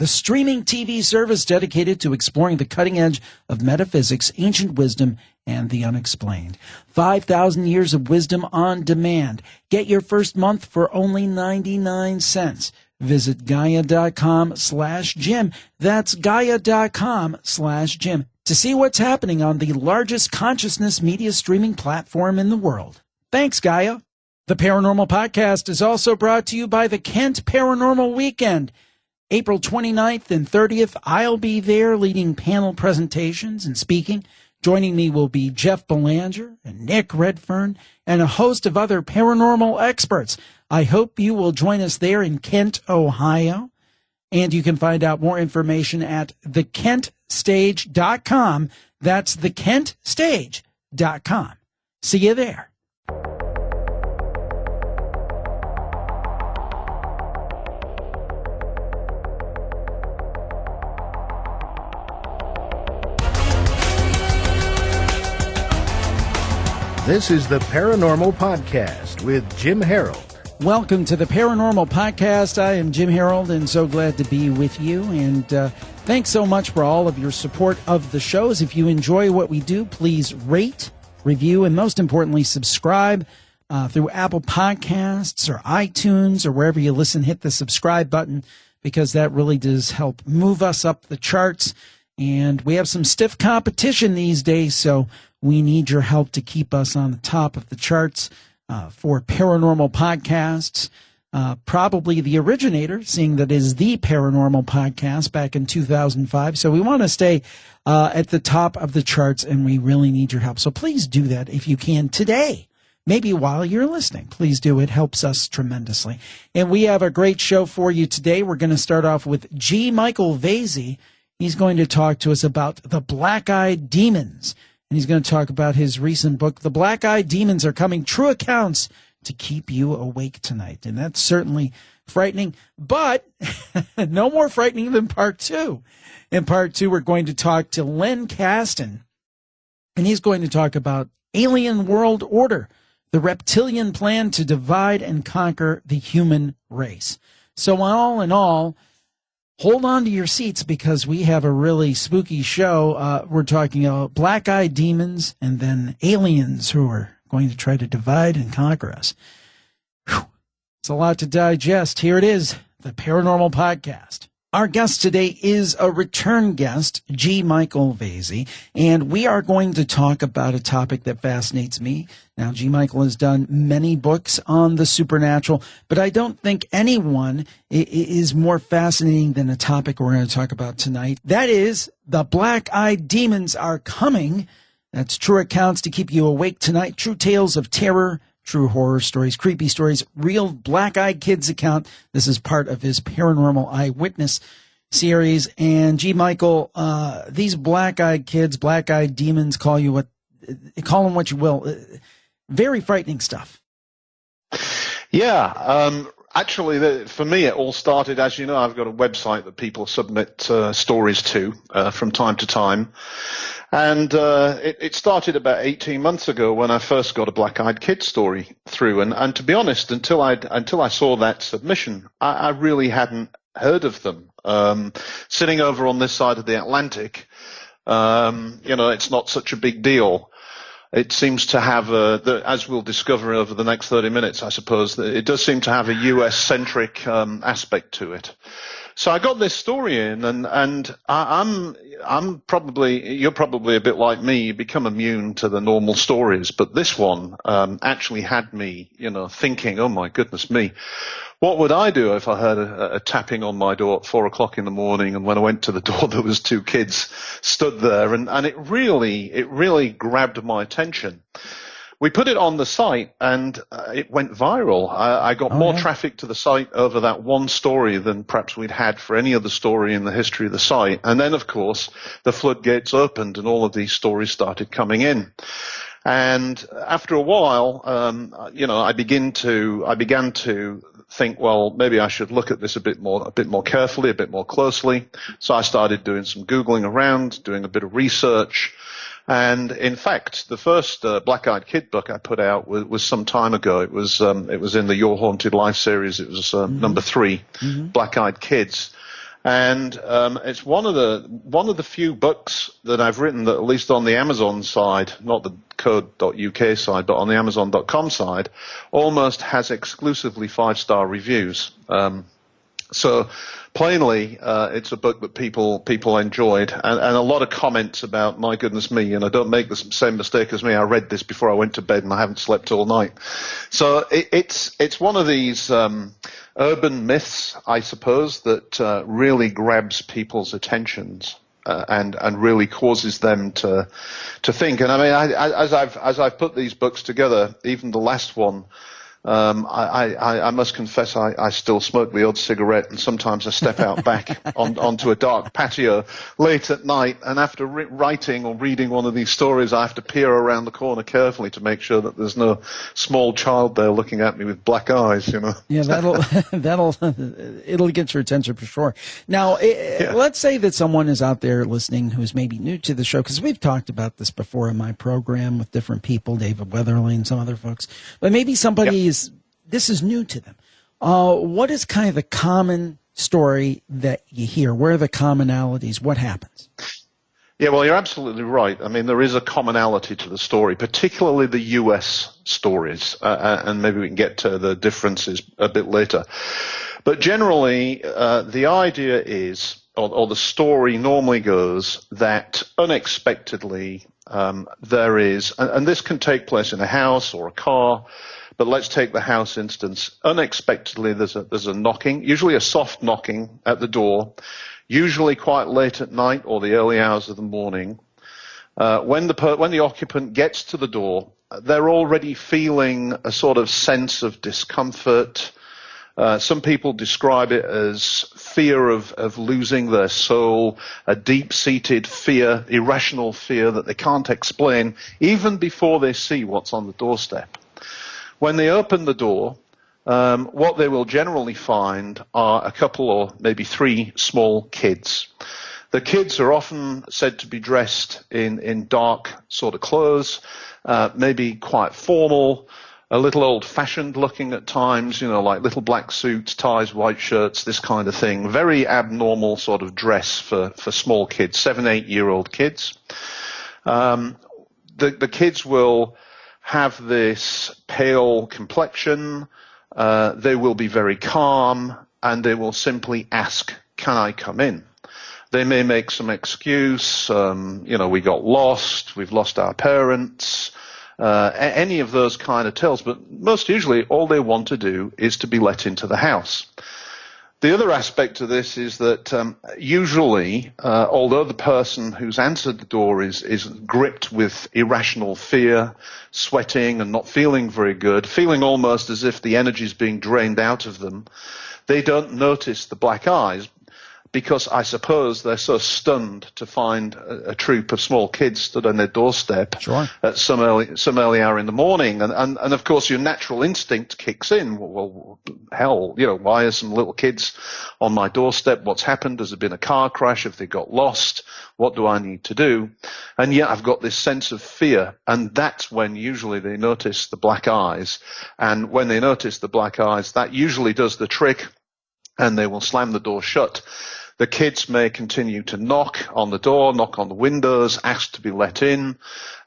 the streaming TV service dedicated to exploring the cutting edge of metaphysics, ancient wisdom, and the unexplained. 5,000 years of wisdom on demand. Get your first month for only 99 cents. Visit Gaia.com/Jim. That's Gaia.com/Jim to see what's happening on the largest consciousness media streaming platform in the world. Thanks, Gaia. The Paranormal Podcast is also brought to you by the Kent Paranormal Weekend. April 29th and 30th, I'll be there leading panel presentations and speaking. Joining me will be Jeff Belanger and Nick Redfern and a host of other paranormal experts. I hope you will join us there in Kent, Ohio. And you can find out more information at thekentstage.com. That's thekentstage.com. See you there. This is the Paranormal Podcast with Jim Harold. Welcome to the Paranormal Podcast. I am Jim Harold and so glad to be with you. And thanks so much for all of your support of the shows. If you enjoy what we do, please rate, review, and most importantly, subscribe through Apple Podcasts or iTunes or wherever you listen. Hit the subscribe button because that really does help move us up the charts. And we have some stiff competition these days, so we need your help to keep us on the top of the charts for paranormal podcasts. Probably the originator, seeing that is the Paranormal Podcast back in 2005. So we want to stay at the top of the charts, and we really need your help. So please do that if you can today. Maybe while you're listening. Please do. It helps us tremendously. And we have a great show for you today. We're going to start off with G. Michael Vasey. He's going to talk to us about the Black-Eyed Demons. And he's going to talk about his recent book, The Black-Eyed Demons Are Coming, True Accounts to Keep You Awake Tonight. And that's certainly frightening, but no more frightening than part two. In part two, we're going to talk to Len Kasten, and he's going to talk about Alien World Order, the reptilian plan to divide and conquer the human race. So all in all, hold on to your seats because we have a really spooky show. We're talking about black-eyed demons and then aliens who are going to try to divide and conquer us. Whew. It's a lot to digest. Here it is, the Paranormal Podcast. Our guest today is a return guest, G. Michael Vasey, and we are going to talk about a topic that fascinates me. Now, G. Michael has done many books on the supernatural, but I don't think anyone is more fascinating than a topic we're going to talk about tonight. That is, the Black-Eyed Demons Are Coming. That's True Accounts to Keep You Awake Tonight, True Tales of Terror, True Horror Stories, Creepy Stories, Real Black-Eyed Kids account. This is part of his Paranormal Eyewitness series. And G. Michael, these black-eyed kids, black-eyed demons, call them what you will. Very frightening stuff. Yeah. Actually, for me, it all started, as you know, I've got a website that people submit stories to from time to time. And it started about 18 months ago when I first got a black-eyed kid story through. And to be honest, until I saw that submission, I really hadn't heard of them. Sitting over on this side of the Atlantic, it's not such a big deal. It seems to have, as we'll discover over the next 30 minutes, I suppose, it does seem to have a US-centric aspect to it. So I got this story in, and I'm probably, you're probably a bit like me, you become immune to the normal stories, but this one actually had me, thinking, oh my goodness me, what would I do if I heard a tapping on my door at 4 o'clock in the morning, and when I went to the door there was two kids stood there, and it really grabbed my attention. We put it on the site, and it went viral. I got more traffic to the site over that one story than perhaps we'd had for any other story in the history of the site. And then, of course, the floodgates opened, and all of these stories started coming in. And after a while, I began to think, well, maybe I should look at this a bit more carefully, a bit more closely. So I started doing some Googling around, doing a bit of research. And in fact, the first Black-Eyed Kid book I put out was some time ago. It was in the Your Haunted Life series. It was number 3, Black-Eyed Kids. And it's one of the few books that I've written that, at least on the Amazon side, not the code.uk side, but on the Amazon.com side, almost has exclusively 5-star reviews. So plainly, it's a book that people enjoyed, and a lot of comments about, my goodness me, don't make the same mistake as me. I read this before I went to bed and I haven't slept all night. So it's one of these urban myths, I suppose, that really grabs people's attentions. And really causes them to think. And I mean, as I've put these books together, even the last one, I must confess I still smoke the odd cigarette, and sometimes I step out back onto a dark patio late at night, and after writing or reading one of these stories, I have to peer around the corner carefully to make sure that there's no small child there looking at me with black eyes, Yeah, it'll get your attention for sure. Now, let's say that someone is out there listening who's maybe new to the show, because we've talked about this before in my program with different people, David Weatherly and some other folks, but maybe somebody this is new to them. What is kind of the common story that you hear? Where are the commonalities? What happens? Yeah, well, you're absolutely right. I mean, there is a commonality to the story, particularly the U.S. stories, and maybe we can get to the differences a bit later. But generally, the idea is, or the story normally goes, that unexpectedly there is, and this can take place in a house or a car, but let's take the house instance. Unexpectedly, there's a knocking, usually a soft knocking at the door, usually quite late at night or the early hours of the morning. When the occupant gets to the door, they're already feeling a sort of sense of discomfort. Some people describe it as fear of losing their soul, a deep-seated fear, irrational fear that they can't explain, even before they see what's on the doorstep. When they open the door, what they will generally find are a couple or maybe 3 small kids. The kids are often said to be dressed in dark sort of clothes, maybe quite formal, a little old-fashioned looking at times, like little black suits, ties, white shirts, this kind of thing. Very abnormal sort of dress for small kids, 7, 8-year-old kids. The kids will have this pale complexion, they will be very calm, and they will simply ask, "Can I come in?" They may make some excuse, we got lost, we've lost our parents, any of those kind of tales, but most usually all they want to do is to be let into the house. The other aspect of this is that usually, although the person who's answered the door is gripped with irrational fear, sweating and not feeling very good, feeling almost as if the energy is being drained out of them, they don't notice the black eyes, because I suppose they're so stunned to find a troop of small kids stood on their doorstep at some early hour in the morning. And of course your natural instinct kicks in. Well, hell, why are some little kids on my doorstep? What's happened? Has there been a car crash? Have they got lost? What do I need to do? And yet I've got this sense of fear. And that's when usually they notice the black eyes. And when they notice the black eyes, that usually does the trick, and they will slam the door shut. The kids may continue to knock on the door, knock on the windows, ask to be let in,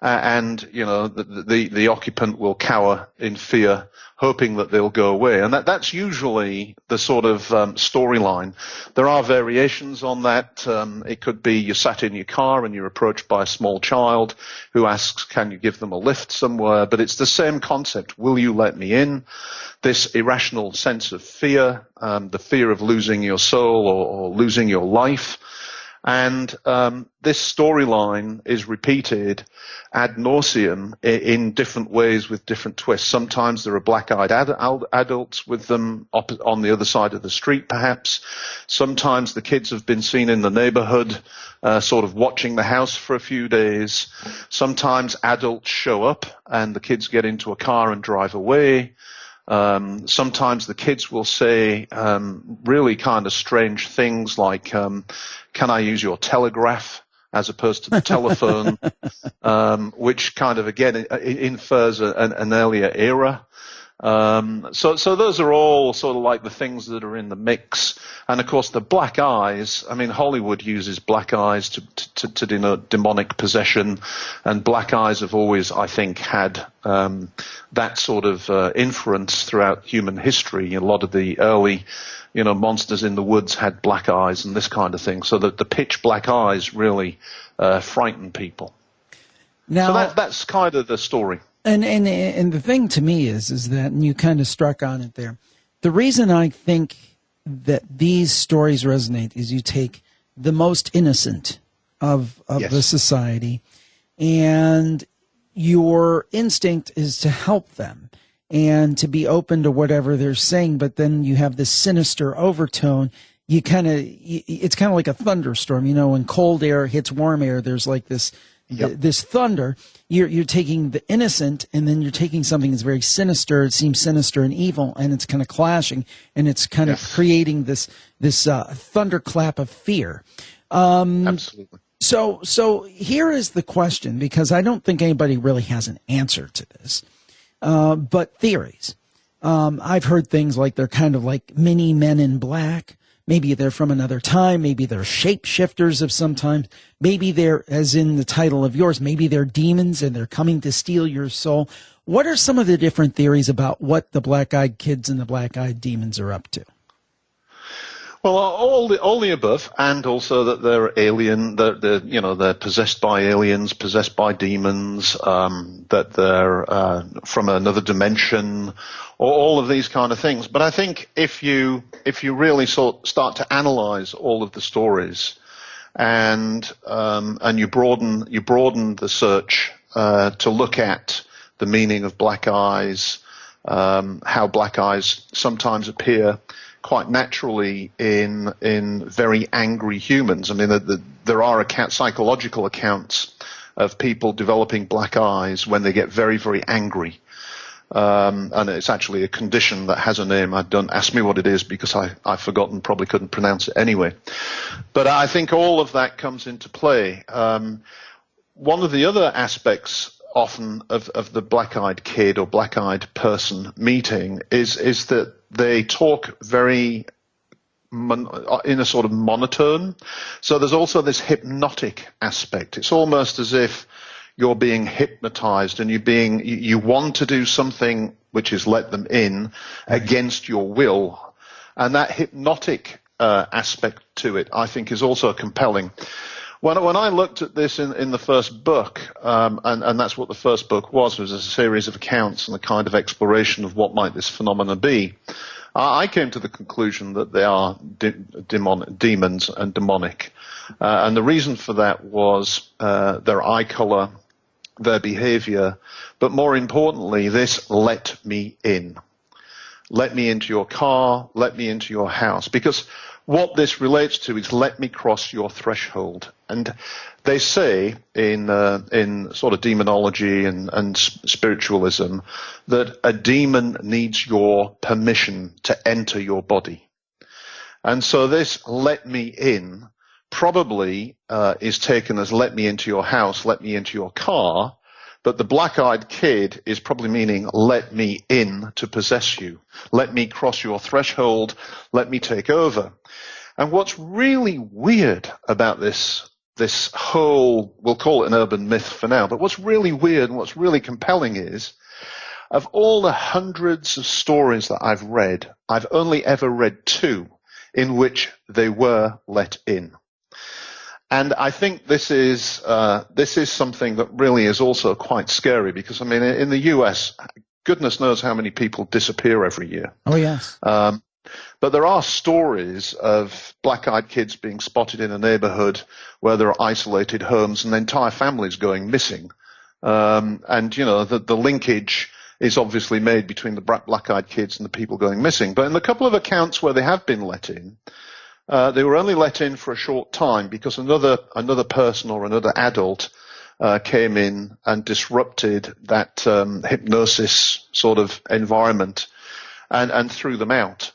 and the occupant will cower in fear, hoping that they'll go away. And that's usually the sort of storyline. There are variations on that. It could be you sat in your car and you're approached by a small child who asks, "Can you give them a lift somewhere?" But it's the same concept. Will you let me in? This irrational sense of fear, the fear of losing your soul or losing your life. And this storyline is repeated ad nauseum in different ways with different twists. Sometimes there are black-eyed adults with them on the other side of the street, perhaps. Sometimes the kids have been seen in the neighborhood, sort of watching the house for a few days. Sometimes adults show up and the kids get into a car and drive away. Sometimes the kids will say really kind of strange things like, "Can I use your telegraph?" as opposed to the telephone, which kind of, again, infers an earlier era. So those are all sort of like the things that are in the mix. And of course, the black eyes. I mean, Hollywood uses black eyes to denote demonic possession, and black eyes have always, I think, had that sort of inference throughout human history. A lot of the early, monsters in the woods had black eyes and this kind of thing. So that the pitch black eyes really frighten people. Now, so that's kind of the story. And the thing to me is that, and you kind of struck on it there, the reason I think that these stories resonate is you take the most innocent of Yes. the society, and your instinct is to help them and to be open to whatever they're saying, but then you have this sinister overtone. It's kind of like a thunderstorm, when cold air hits warm air, there's like this thunder. You're taking the innocent, and then you're taking something that's very sinister. It seems sinister and evil, and it's kind of clashing, and it's kind of creating this thunderclap of fear. Absolutely. So here is the question, because I don't think anybody really has an answer to this, but theories. I've heard things like they're kind of like mini Men in Black. Maybe they're from another time. Maybe they're shapeshifters of some time. Maybe they're, as in the title of yours, maybe they're demons and they're coming to steal your soul. What are some of the different theories about what the black-eyed kids and the black-eyed demons are up to? Well, all the above, and also that they're alien, they're possessed by aliens, possessed by demons, that they're from another dimension, or all of these kind of things. But I think if you really start to analyze all of the stories, and you broaden the search to look at the meaning of black eyes, how black eyes sometimes appear quite naturally in very angry humans. I mean, there are psychological accounts of people developing black eyes when they get very, very angry. And it's actually a condition that has a name. Don't ask me what it is, because I've forgotten, probably couldn't pronounce it anyway. But I think all of that comes into play. One of the other aspects often of the black-eyed kid or black-eyed person meeting is that they talk very in a sort of monotone. So there's also this hypnotic aspect. It's almost as if you're being hypnotized, and you want to do something which is let them in against your will. And that hypnotic aspect to it, I think, is also compelling. When I looked at this in the first book, and that's what the first book was a series of accounts and a kind of exploration of what might this phenomena be, I came to the conclusion that they are demons and demonic. And the reason for that was their eye color, their behavior, but more importantly, this let me in. Let me into your car, let me into your house. Because what this relates to is let me cross your threshold. And they say in sort of demonology and spiritualism that a demon needs your permission to enter your body. And so this let me in probably is taken as let me into your house, let me into your car, but the black-eyed kid is probably meaning let me in to possess you. Let me cross your threshold, let me take over. And what's really weird about this whole, we'll call it an urban myth for now, but what's really weird and what's really compelling is, of all the hundreds of stories that I've read, I've only ever read 2 in which they were let in. And I think this is something that really is also quite scary, because, I mean, in the US, goodness knows how many people disappear every year. Oh, yes. But there are stories of black-eyed kids being spotted in a neighborhood where there are isolated homes and entire families going missing. And, you know, the linkage is obviously made between the black-eyed kids and the people going missing. But in the couple of accounts where they have been let in, they were only let in for a short time because another person or another adult came in and disrupted that hypnosis sort of environment and threw them out.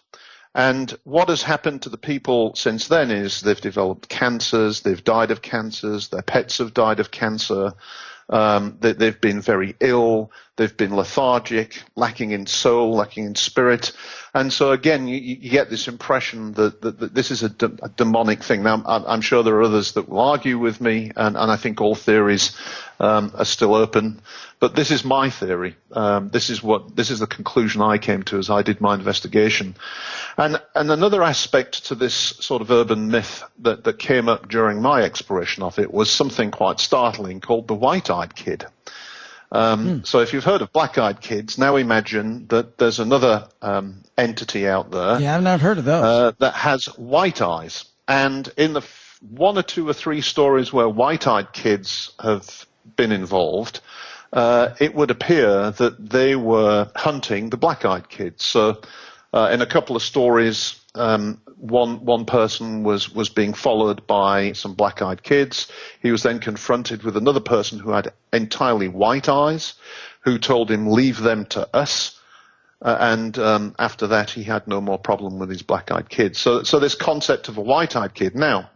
And what has happened to the people since then is they've developed cancers, they've died of cancers, their pets have died of cancer, They've been very ill. They've been lethargic, lacking in soul, lacking in spirit. And so again, you get this impression that this is a demonic thing. Now, I'm sure there are others that will argue with me, and I think all theories are still open. But this is my theory. This is the conclusion I came to as I did my investigation. And another aspect to this sort of urban myth that came up during my exploration of it was something quite startling called the white-eyed kid. So if you've heard of black-eyed kids, now imagine that there's another entity out there. Yeah, I've not heard of those. That has white eyes. And in the one or two or three stories where white-eyed kids have been involved, it would appear that they were hunting the black-eyed kids. So in a couple of stories, one person was being followed by some black-eyed kids. He was then confronted with another person who had entirely white eyes, who told him, "Leave them to us." And after that, he had no more problem with his black-eyed kids. So this concept of a white-eyed kid. Now,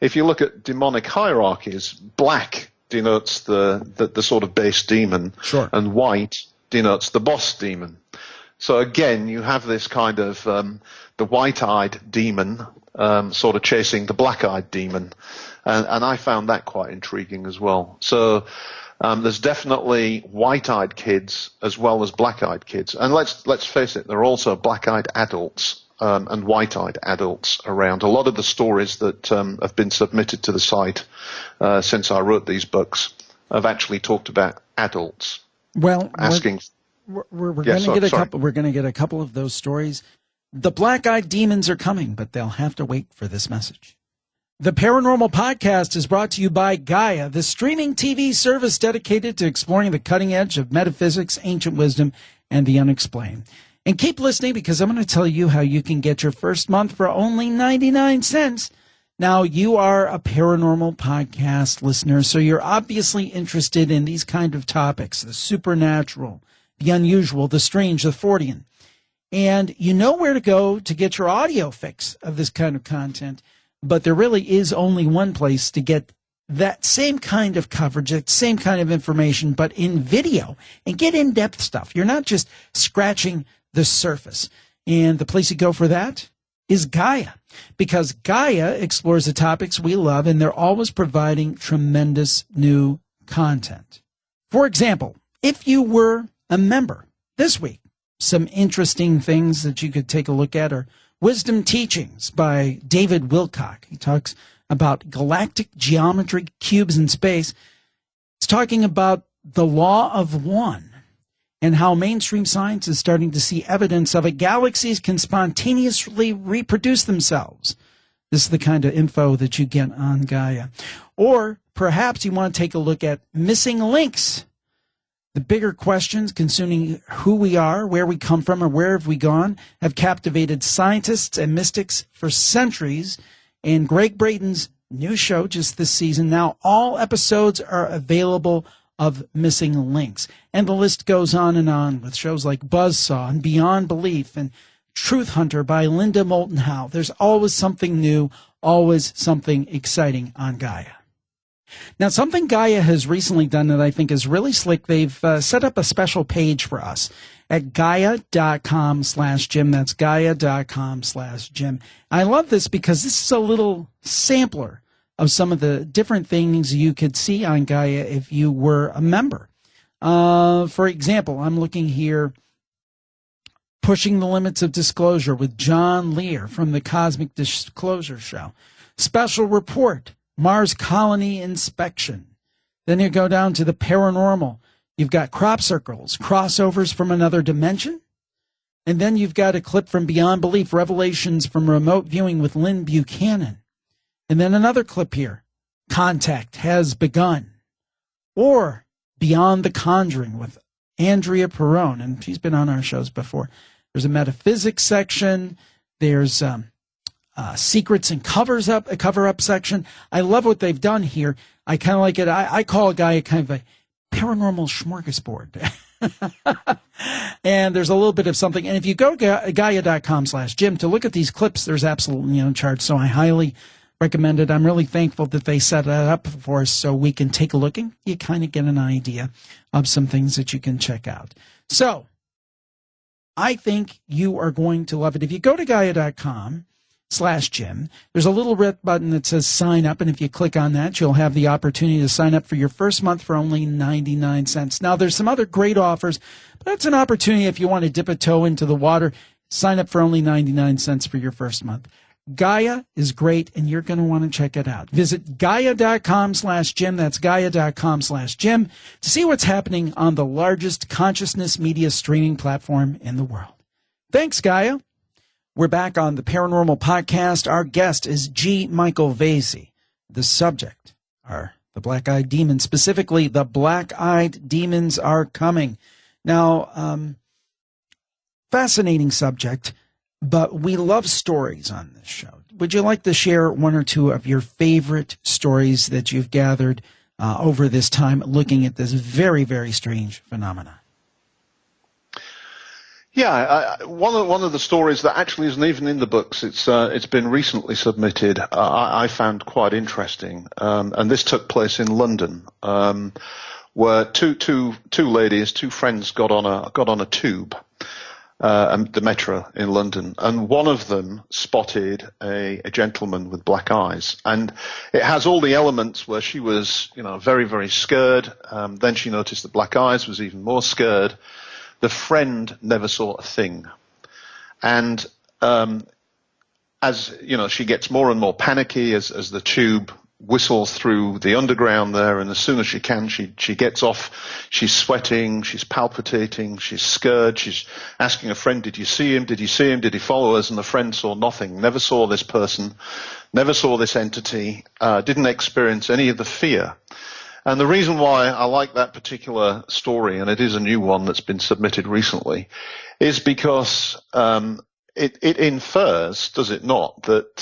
if you look at demonic hierarchies, black denotes the sort of base demon, sure, and white denotes the boss demon. So again, you have this kind of the white-eyed demon sort of chasing the black-eyed demon, and I found that quite intriguing as well. So there's definitely white-eyed kids as well as black-eyed kids, and let's face it, there are also black-eyed adults and white-eyed adults around. A lot of the stories that have been submitted to the site since I wrote these books have actually talked about adults. Well, asking. We're going to get a couple. We're going to get a couple of those stories. The black-eyed demons are coming, but they'll have to wait for this message. The Paranormal Podcast is brought to you by Gaia, the streaming TV service dedicated to exploring the cutting edge of metaphysics, ancient wisdom, and the unexplained. And keep listening, because I'm going to tell you how you can get your first month for only 99 cents. Now, you are a Paranormal Podcast listener, so you're obviously interested in these kind of topics, the supernatural, the unusual, the strange, the Fortean. And you know where to go to get your audio fix of this kind of content, but there really is only one place to get that same kind of coverage, that same kind of information, but in video, and get in-depth stuff. You're not just scratching the surface. And the place you go for that is Gaia, because Gaia explores the topics we love, and they're always providing tremendous new content. For example, if you were a member this week, some interesting things that you could take a look at are Wisdom Teachings by David Wilcock. He talks about galactic geometry, cubes in space. It's talking about the law of one and how mainstream science is starting to see evidence of it. Galaxies can spontaneously reproduce themselves. This is the kind of info that you get on Gaia. Or perhaps you want to take a look at missing links. The bigger questions concerning who we are, where we come from, or where have we gone have captivated scientists and mystics for centuries. And Greg Braden's new show just this season, now all episodes are available of Missing Links. And the list goes on with shows like Buzzsaw and Beyond Belief and Truth Hunter by Linda Moulton Howe. There's always something new, always something exciting on Gaia. Now, something Gaia has recently done that I think is really slick, they've set up a special page for us at Gaia.com/Jim. That's Gaia.com/Jim. I love this because this is a little sampler of some of the different things you could see on Gaia if you were a member. For example, I'm looking here, Pushing the Limits of Disclosure with John Lear from the Cosmic Disclosure Show. Special Report, Mars Colony Inspection. Then you go down to the paranormal. You've got crop circles, crossovers from another dimension. And then you've got a clip from Beyond Belief, Revelations from Remote Viewing with Lynn Buchanan. And then another clip here, Contact Has Begun. Or Beyond the Conjuring with Andrea Perrone, and she's been on our shows before. There's a metaphysics section. There's secrets and a cover-up section. I love what they've done here. I kind of like it. I call a guy kind of a paranormal smorgasbord. And there's a little bit of something. And if you go to Gaia.com/Jim to look at these clips, there's absolutely no charge. So I highly recommend it. I'm really thankful that they set that up for us so we can take a look and you kind of get an idea of some things that you can check out. So I think you are going to love it. If you go to Gaia.com/Jim, there's a little red button that says sign up. And if you click on that, you'll have the opportunity to sign up for your first month for only 99 cents. Now, there's some other great offers, but that's an opportunity if you want to dip a toe into the water. Sign up for only 99 cents for your first month. Gaia is great, and you're going to want to check it out. Visit Gaia.com/Jim. That's Gaia.com/Jim to see what's happening on the largest consciousness media streaming platform in the world. Thanks, Gaia. We're back on the Paranormal Podcast. Our guest is G. Michael Vasey. The subject are the black-eyed demons. Specifically, the black-eyed demons are coming. Now, fascinating subject, but we love stories on this show. Would you like to share one or two of your favorite stories that you've gathered over this time looking at this very, very strange phenomena? Yeah, one of the stories that actually isn't even in the books, it's been recently submitted, I found quite interesting, and this took place in London, where two ladies, two friends got on a tube, the metro in London, and one of them spotted a gentleman with black eyes, and it has all the elements where she was, very, very scared. Then she noticed the black eyes, was even more scared. The friend never saw a thing, and as she gets more and more panicky as the tube whistles through the underground there, and as soon as she can, she gets off. She's sweating, she's palpitating, she's scared. She's asking a friend, "Did you see him? Did you see him? Did he follow us?" And the friend saw nothing, never saw this person, never saw this entity, didn't experience any of the fear. And the reason why I like that particular story, and it is a new one that's been submitted recently, is because it infers, does it not, that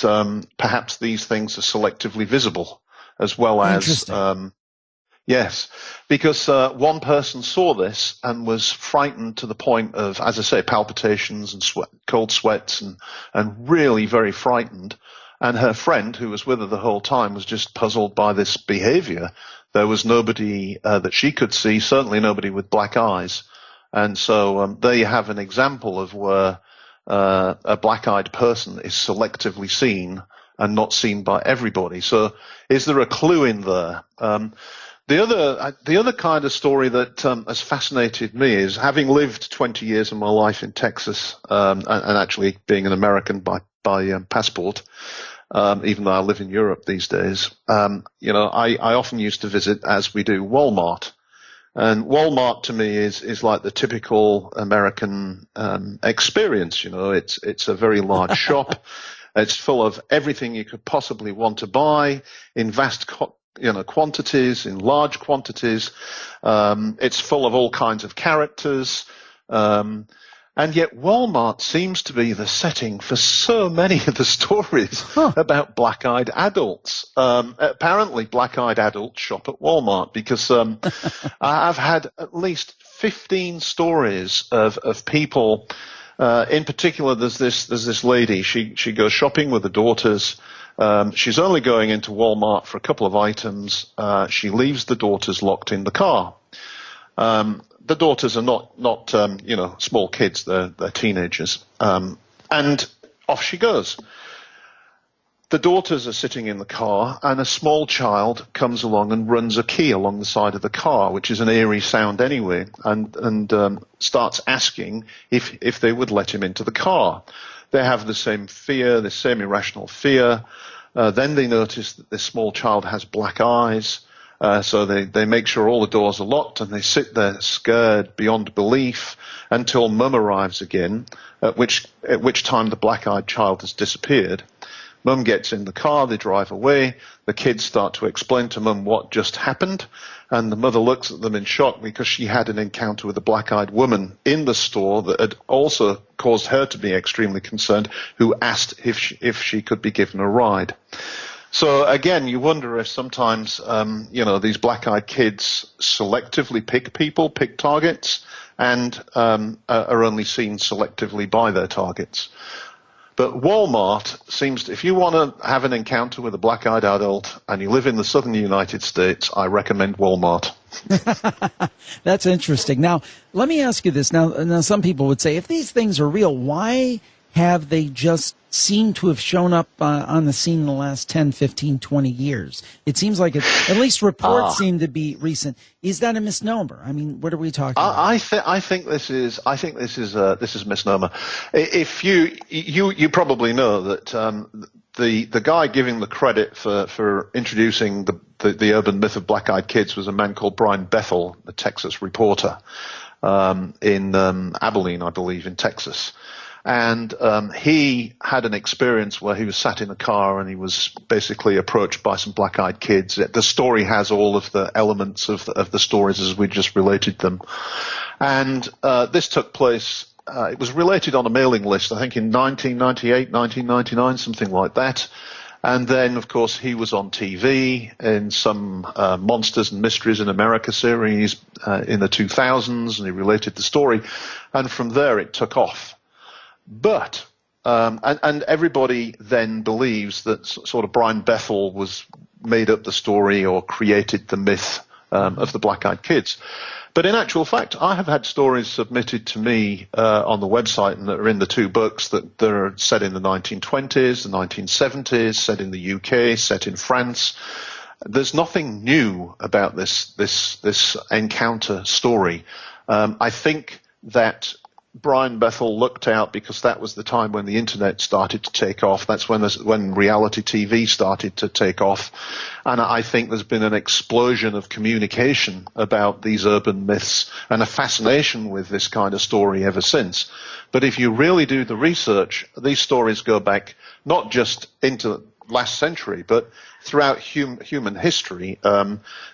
perhaps these things are selectively visible as well as yes, because one person saw this and was frightened to the point of, as I say, palpitations and cold sweats and really very frightened. And her friend, who was with her the whole time, was just puzzled by this behavior. There was nobody that she could see, certainly nobody with black eyes. And so there you have an example of where a black-eyed person is selectively seen and not seen by everybody. So is there a clue in there? The other kind of story that has fascinated me is, having lived 20 years of my life in Texas, and actually being an American by passport, even though I live in Europe these days, I often used to visit, as we do, Walmart. And Walmart to me is like the typical American experience. It's a very large shop. It's full of everything you could possibly want to buy in vast quantities, in large quantities. It's full of all kinds of characters. And yet Walmart seems to be the setting for so many of the stories about black-eyed adults. Apparently black-eyed adults shop at Walmart, because I've had at least 15 stories of people. In particular, there's this lady. She goes shopping with her daughters. She's only going into Walmart for a couple of items. She leaves the daughters locked in the car. The daughters are not small kids. They're teenagers. And off she goes. The daughters are sitting in the car, and a small child comes along and runs a key along the side of the car, which is an eerie sound anyway, and starts asking if they would let him into the car. They have the same fear, the same irrational fear. Then they notice that this small child has black eyes. So they make sure all the doors are locked, and they sit there scared beyond belief until Mum arrives again, at which time the black-eyed child has disappeared. Mum gets in the car, they drive away. The kids start to explain to Mum what just happened, and the mother looks at them in shock because she had an encounter with a black-eyed woman in the store that had also caused her to be extremely concerned, who asked if she could be given a ride. So again, you wonder if sometimes, these black-eyed kids selectively pick targets, and are only seen selectively by their targets. But Walmart seems to, if you want to have an encounter with a black-eyed adult and you live in the southern United States, I recommend Walmart. That's interesting. Now, let me ask you this. Now, some people would say, if these things are real, why have they just seemed to have shown up on the scene in the last 10, 15, 20 years? It seems like at least reports seem to be recent. Is that a misnomer? I mean, what are we talking about? I think this is a misnomer. If you probably know that the guy giving the credit for introducing the urban myth of black-eyed kids was a man called Brian Bethel, a Texas reporter in Abilene, I believe, in Texas. And he had an experience where he was sat in a car and he was basically approached by some black-eyed kids. The story has all of the elements of the stories as we just related them. And this took place, it was related on a mailing list, I think in 1998, 1999, something like that. And then, of course, he was on TV in some Monsters and Mysteries in America series in the 2000s, and he related the story. And from there it took off. But, and everybody then believes that sort of Brian Bethel was made up the story or created the myth of the black-eyed kids. But in actual fact, I have had stories submitted to me on the website and that are in the two books that are set in the 1920s, the 1970s, set in the UK, set in France. There's nothing new about this encounter story. I think that Brian Bethel looked out because that was the time when the internet started to take off. That's when reality TV started to take off. And I think there's been an explosion of communication about these urban myths and a fascination with this kind of story ever since. But if you really do the research, these stories go back not just into last century, but throughout human history.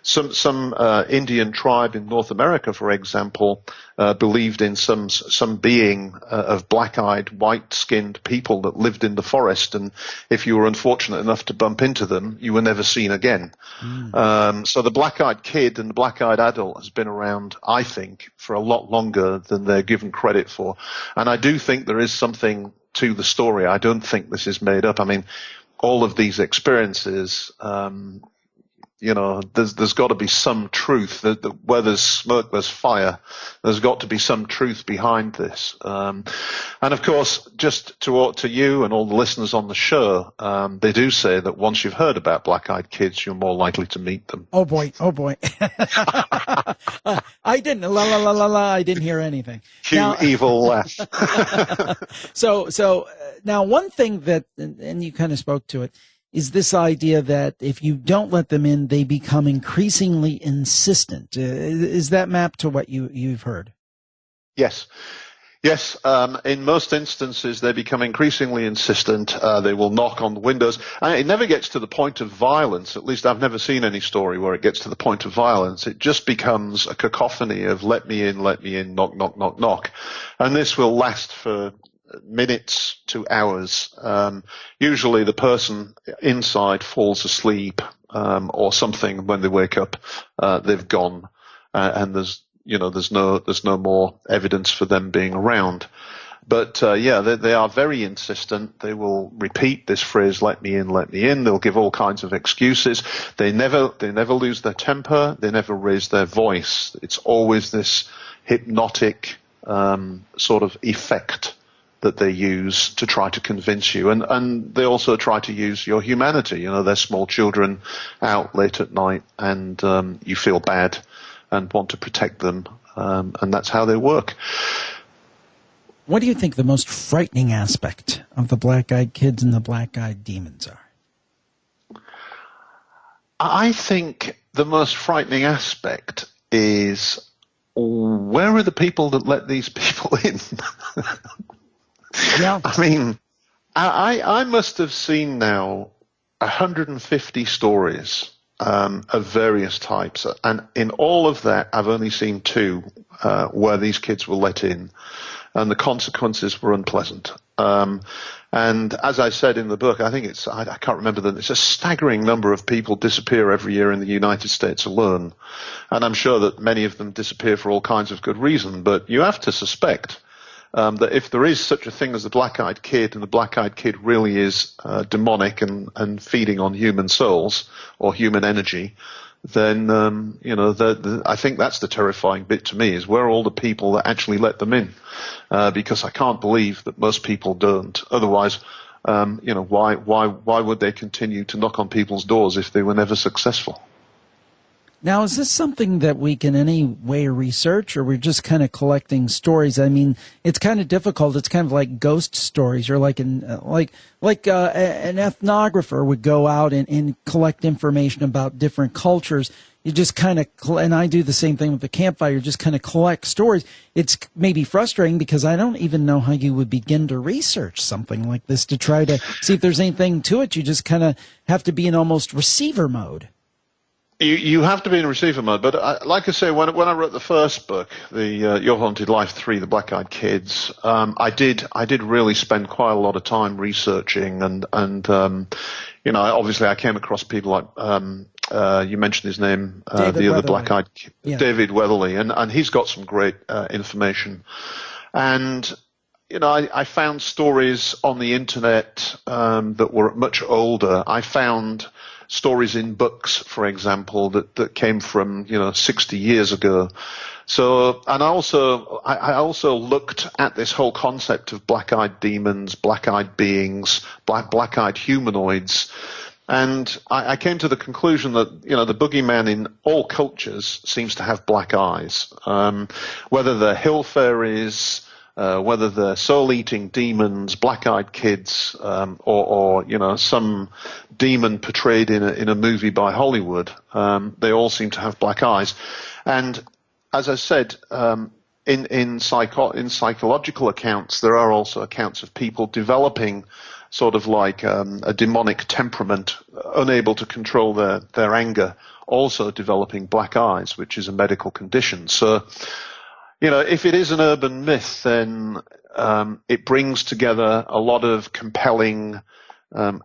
Some Indian tribe in North America, for example, believed in some being of black-eyed, white-skinned people that lived in the forest, and if you were unfortunate enough to bump into them, you were never seen again. So the black-eyed kid and the black-eyed adult has been around, I think, for a lot longer than they're given credit for. And I do think there is something to the story. I don't think this is made up. I mean, all of these experiences, there's got to be some truth. Where there's smoke, there's fire. There's got to be some truth behind this. And of course, just to you and all the listeners on the show, they do say that once you've heard about black-eyed kids, you're more likely to meet them. Oh boy. I didn't. La la la la la. I didn't hear anything. Cue evil laugh. So now one thing that, and you kind of spoke to it, is this idea that if you don't let them in, they become increasingly insistent. Is that mapped to what you've heard? Yes. Yes, in most instances, they become increasingly insistent. They will knock on the windows. And it never gets to the point of violence. At least I've never seen any story where it gets to the point of violence. It just becomes a cacophony of let me in, knock, knock, knock, knock. And this will last for minutes to hours. Usually the person inside falls asleep or something. When they wake up, they've gone. And there's no more evidence for them being around. But they are very insistent. They will repeat this phrase, let me in, let me in. They'll give all kinds of excuses. They never lose their temper. They never raise their voice. It's always this hypnotic sort of effect that they use to try to convince you. And they also try to use your humanity. They're small children out late at night and you feel bad and want to protect them, and that's how they work. What do you think the most frightening aspect of the black-eyed kids and the black-eyed demons are? I think the most frightening aspect is, where are the people that let these people in? Yeah. I mean, I must have seen now 150 stories of various types. And in all of that, I've only seen two where these kids were let in, and the consequences were unpleasant. And as I said in the book, I think I can't remember it's a staggering number of people disappear every year in the United States alone. And I'm sure that many of them disappear for all kinds of good reason, but you have to suspect. that if there is such a thing as the black-eyed kid, and the black-eyed kid really is demonic and feeding on human souls or human energy, then I think that's the terrifying bit to me, is where are all the people that actually let them in? Because I can't believe that most people don't. Otherwise, why would they continue to knock on people's doors if they were never successful? Now, is this something that we can any way research, or we're just kind of collecting stories? I mean, it's kind of difficult. It's kind of like ghost stories, or like an ethnographer would go out and collect information about different cultures. You just kind of, and I do the same thing with the campfire, just kind of collect stories. It's maybe frustrating because I don't even know how you would begin to research something like this to try to see if there's anything to it. You just kind of have to be in almost receiver mode. You have to be in receiver mode, but like I say, when I wrote the first book, the Your Haunted Life 3, The Black-Eyed Kids, I did really spend quite a lot of time researching, and obviously I came across people like you mentioned his name, the other Black-Eyed Kid, yeah. David Weatherly, and he's got some great information, and I found stories on the internet that were much older. I found stories in books, for example, that came from 60 years ago. So, and I also looked at this whole concept of black-eyed demons, black-eyed beings, black-eyed humanoids, and I came to the conclusion that the boogeyman in all cultures seems to have black eyes, whether they're hill fairies, whether they're soul-eating demons, black-eyed kids, or some demon portrayed in a movie by Hollywood, they all seem to have black eyes. And as I said, in psychological accounts, there are also accounts of people developing sort of like a demonic temperament, unable to control their anger, also developing black eyes, which is a medical condition. So, if it is an urban myth, then it brings together a lot of compelling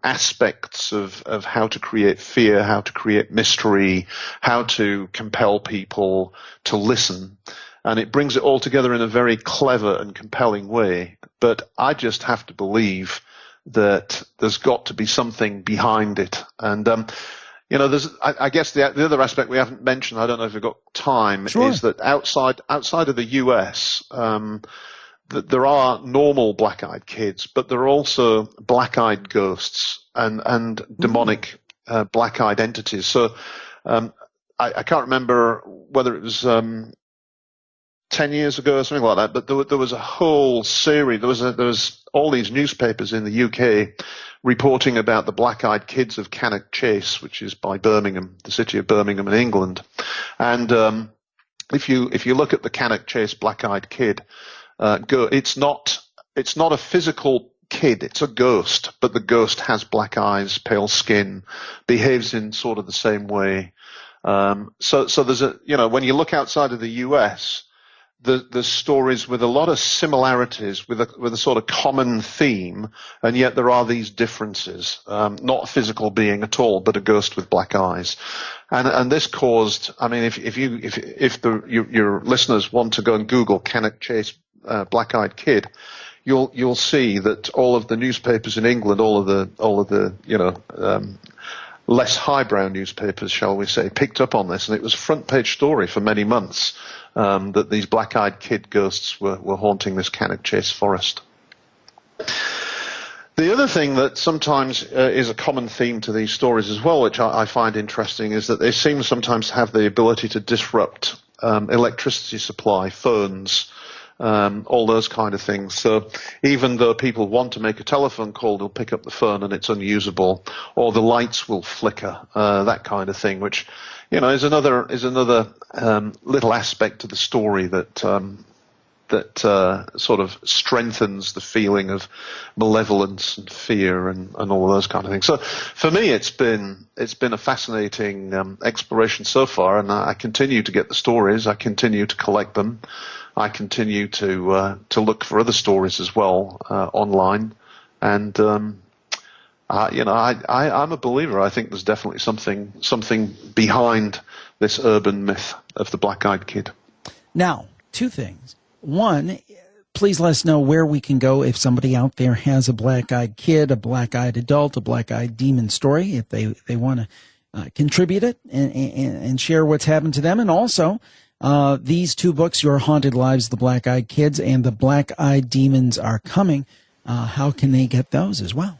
aspects of how to create fear, how to create mystery, how to compel people to listen. And it brings it all together in a very clever and compelling way. But I just have to believe that there's got to be something behind it. And I guess the other aspect we haven't mentioned, I don't know if we've got time, sure, is that outside of the US, that there are normal black-eyed kids, but there are also black-eyed ghosts and demonic black-eyed entities. So I can't remember whether it was 10 years ago or something like that, but there was a whole series. There was all these newspapers in the UK reporting about the black-eyed kids of Cannock Chase, which is by Birmingham, the city of Birmingham in England. And if you look at the Cannock Chase black-eyed kid, it's not a physical kid, it's a ghost, but the ghost has black eyes, pale skin, behaves in sort of the same way. So there's when you look outside of the US, there's stories with a lot of similarities, with a sort of common theme, and yet there are these differences. Not a physical being at all, but a ghost with black eyes. And this caused, I mean, if your listeners want to go and Google Cannock Chase black-eyed kid, you'll see that all of the newspapers in England, all of the less highbrow newspapers, shall we say, picked up on this, and it was a front page story for many months, that these black-eyed kid ghosts were haunting this Cannock Chase forest. The other thing that sometimes is a common theme to these stories as well, which I find interesting, is that they seem sometimes to have the ability to disrupt electricity supply, phones, all those kind of things. So even though people want to make a telephone call, they'll pick up the phone and it's unusable, or the lights will flicker, that kind of thing, which is another little aspect to the story that sort of strengthens the feeling of malevolence and fear and all of those kind of things. So for me, it's been a fascinating exploration so far, and I continue to get the stories. I continue to collect them. I continue to look for other stories as well online, and I'm a believer. I think there's definitely something behind this urban myth of the black-eyed kid. Now, two things. One, please let us know where we can go if somebody out there has a black-eyed kid, a black-eyed adult, a black-eyed demon story, if they want to contribute it and share what's happened to them. And also, these two books, Your Haunted Lives, The Black-Eyed Kids, and The Black-Eyed Demons Are Coming. How can they get those as well?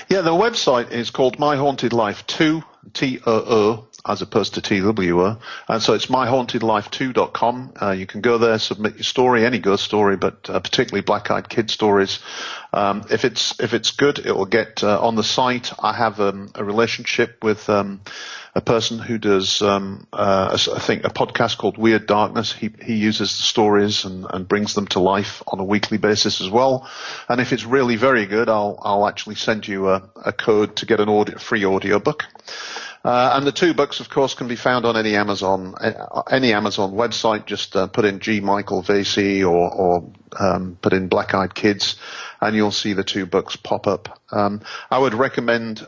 Yeah, the website is called My Haunted Life 2, T-O-O, as opposed to T-W-O. And so it's myhauntedlife2.com. You can go there, submit your story, any ghost story, but particularly black-eyed kid stories. If it's good, it will get on the site. I have a relationship with a person who does, I think, a podcast called Weird Darkness. He uses the stories and brings them to life on a weekly basis as well. And if it's really very good, I'll actually send you a code to get an free audiobook. And the two books, of course, can be found on any Amazon website. Just put in G. Michael Vasey or put in Black Eyed Kids, and you'll see the two books pop up. I would recommend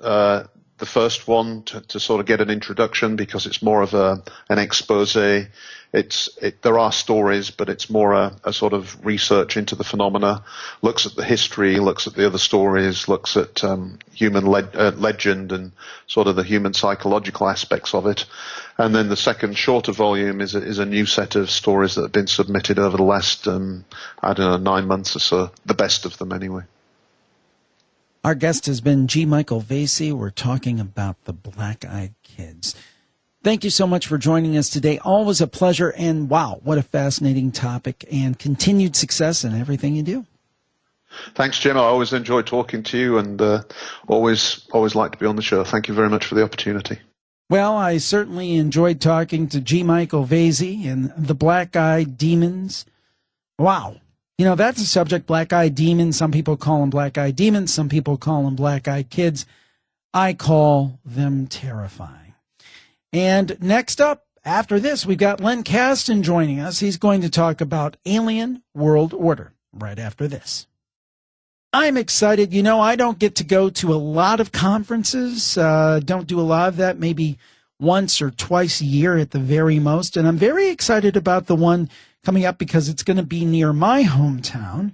the first one to sort of get an introduction, because it's more of an expose. There are stories, but it's more a sort of research into the phenomena, looks at the history, looks at the other stories, looks at human legend and sort of the human psychological aspects of it. And then the second shorter volume is a new set of stories that have been submitted over the last, 9 months or so, the best of them anyway. Our guest has been G. Michael Vasey. We're talking about the Black-Eyed Kids. Thank you so much for joining us today. Always a pleasure, and wow, what a fascinating topic, and continued success in everything you do. Thanks, Jim. I always enjoy talking to you, and always like to be on the show. Thank you very much for the opportunity. Well, I certainly enjoyed talking to G. Michael Vasey and the Black-Eyed Demons. Wow. You know, that's a subject, black-eyed demons. Some people call them black-eyed demons. Some people call them black-eyed kids. I call them terrifying. And next up, after this, we've got Len Kasten joining us. He's going to talk about Alien World Order right after this. I'm excited. You know, I don't get to go to a lot of conferences. Don't do a lot of that, maybe once or twice a year at the very most. And I'm very excited about the one coming up because it's going to be near my hometown,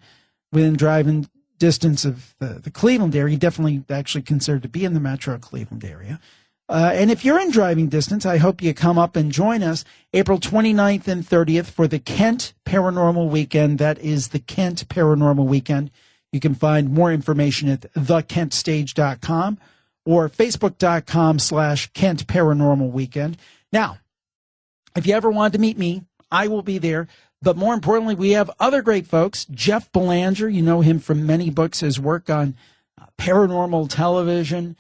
within driving distance of the Cleveland area. Definitely actually considered to be in the metro Cleveland area. And if you're in driving distance, I hope you come up and join us April 29th and 30th for the Kent Paranormal Weekend. That is the Kent Paranormal Weekend. You can find more information at thekentstage.com or facebook.com/Kent Paranormal Weekend. Now, if you ever wanted to meet me, I will be there. But more importantly, we have other great folks. Jeff Belanger, you know him from many books, his work on paranormal television,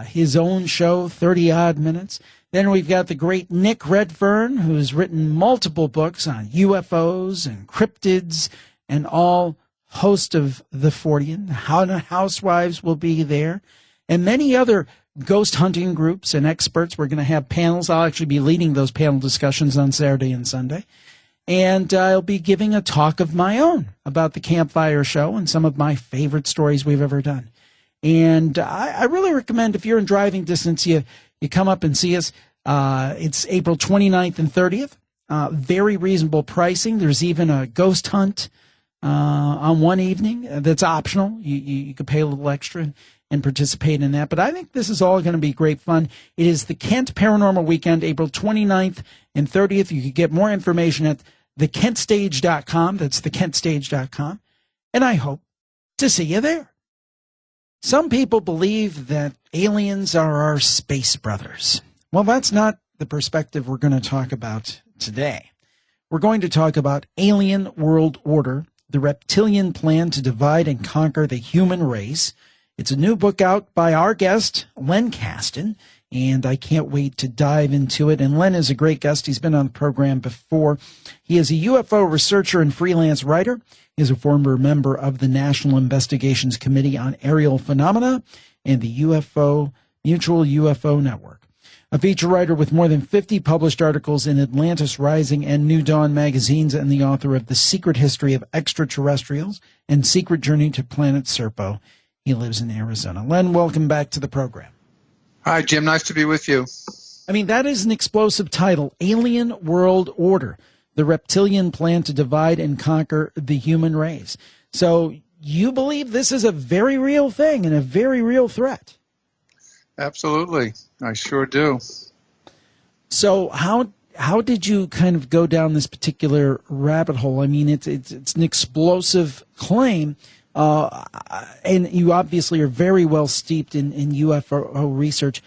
his own show, 30-odd Minutes. Then we've got the great Nick Redfern, who's written multiple books on UFOs and cryptids and all host of The Fortean. Housewives will be there. And many other ghost hunting groups and experts. We're going to have panels. I'll actually be leading those panel discussions on Saturday and Sunday. And I'll be giving a talk of my own about the Campfire Show and some of my favorite stories we've ever done. And I really recommend, if you're in driving distance, you come up and see us. It's April 29th and 30th. Very reasonable pricing. There's even a ghost hunt on one evening that's optional. You could pay a little extra and participate in that. But I think this is all going to be great fun. It is the Kent Paranormal Weekend, April 29th and 30th. You can get more information at thekentstage.com. That's thekentstage.com. And I hope to see you there. Some people believe that aliens are our space brothers. Well, that's not the perspective we're going to talk about today. We're going to talk about Alien World Order, the reptilian plan to divide and conquer the human race. It's a new book out by our guest, Len Kasten, and I can't wait to dive into it. And Len is a great guest. He's been on the program before. He is a UFO researcher and freelance writer. He is a former member of the National Investigations Committee on Aerial Phenomena and the Mutual UFO Network. A feature writer with more than 50 published articles in Atlantis Rising and New Dawn magazines, and the author of The Secret History of Extraterrestrials and Secret Journey to Planet Serpo. He lives in Arizona. Len, welcome back to the program. Hi, Jim. Nice to be with you. I mean, that is an explosive title, Alien World Order. the reptilian plan to divide and conquer the human race. So you believe this is a very real thing and a very real threat? Absolutely. I sure do. So how did you kind of go down this particular rabbit hole? I mean, it's an explosive claim, and you obviously are very well steeped in UFO research.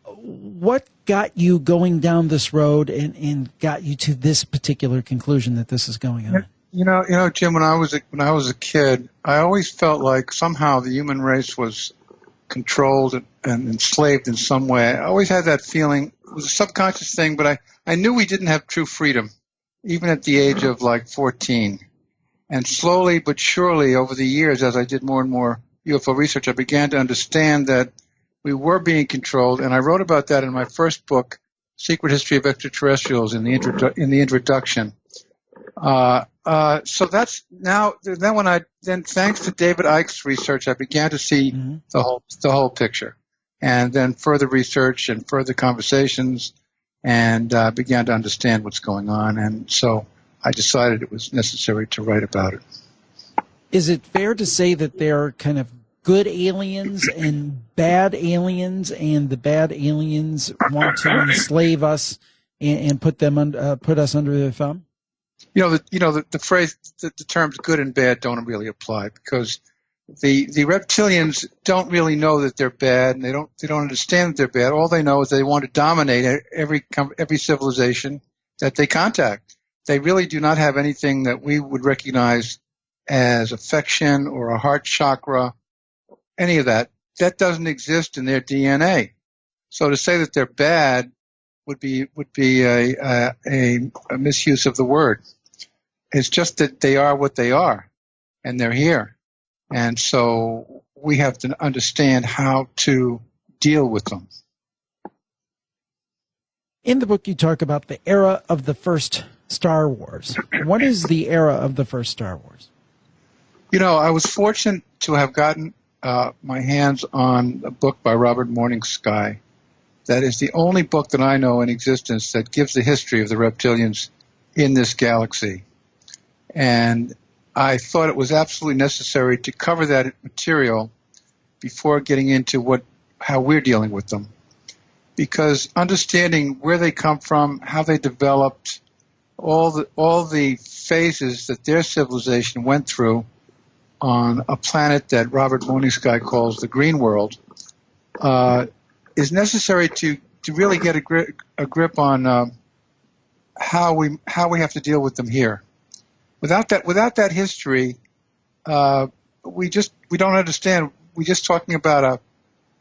What got you going down this road and got you to this particular conclusion that this is going on? You know, Jim, when I was a kid, I always felt like somehow the human race was controlled and enslaved in some way. I always had that feeling. It was a subconscious thing, but I knew we didn't have true freedom, even at the age of like 14. And slowly but surely over the years, as I did more and more UFO research, I began to understand that we were being controlled. And I wrote about that in my first book, Secret History of Extraterrestrials, in the introduction. So that's now. Then thanks to David Icke's research, I began to see the whole picture, and then further research and further conversations, and began to understand what's going on. And so I decided it was necessary to write about it. Is it fair to say that there are kind of good aliens and bad aliens, and the bad aliens want to enslave us and put us under their thumb? The phrase, the terms good and bad don't really apply, because the reptilians don't really know that they're bad, and they don't understand that they're bad. All they know is they want to dominate every civilization that they contact. They really do not have anything that we would recognize as affection or a heart chakra, any of that. That doesn't exist in their DNA. So to say that they're bad would be a misuse of the word. It's just that they are what they are, and they're here. And so we have to understand how to deal with them. In the book, you talk about the era of the first Star Wars. What is the era of the first Star Wars? I was fortunate to have gotten my hands on a book by Robert Morningsky. That is the only book that I know in existence that gives the history of the reptilians in this galaxy. And I thought it was absolutely necessary to cover that material before getting into how we're dealing with them. Because understanding where they come from, how they developed, all the phases that their civilization went through on a planet that Robert Morningsky calls the Green World, is necessary to really get a grip on how we have to deal with them here. Without that history, we don't understand. We're just talking about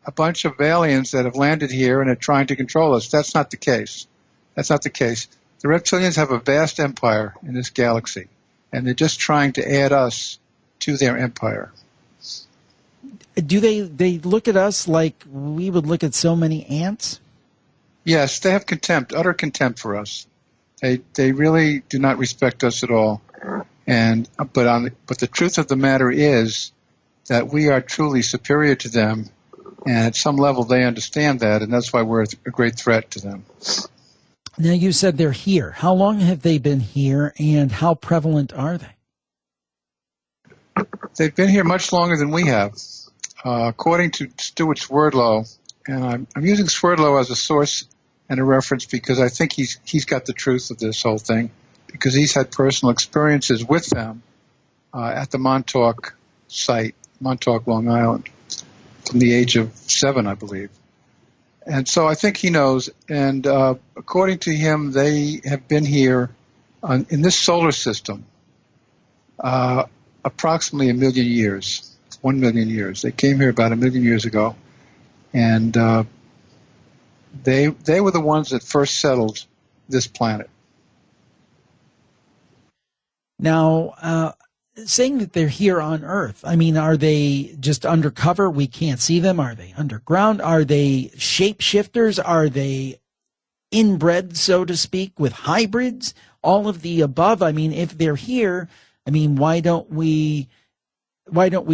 a bunch of aliens that have landed here and are trying to control us. That's not the case. That's not the case. The reptilians have a vast empire in this galaxy, and they're just trying to add us to their empire. Do they look at us like we would look at so many ants? Yes, they have contempt, utter contempt for us. They really do not respect us at all. But the truth of the matter is that we are truly superior to them, and at some level they understand that, and that's why we're a great threat to them. Now, you said they're here. How long have they been here, and how prevalent are they? They've been here much longer than we have. According to Stuart Swerdlow, and I'm using Swerdlow as a source and a reference because I think he's got the truth of this whole thing, because he's had personal experiences with them at the Montauk site, Montauk, Long Island, from the age of 7, I believe. And so I think he knows, and according to him, they have been here in this solar system approximately 1 million years, 1 million years. They came here about 1 million years ago, and they were the ones that first settled this planet. Now, saying that they're here on Earth, I mean, are they just undercover? We can't see them. Are they underground? Are they shapeshifters? Are they inbred, so to speak, with hybrids? All of the above. I mean, if they're here, I mean, why don't we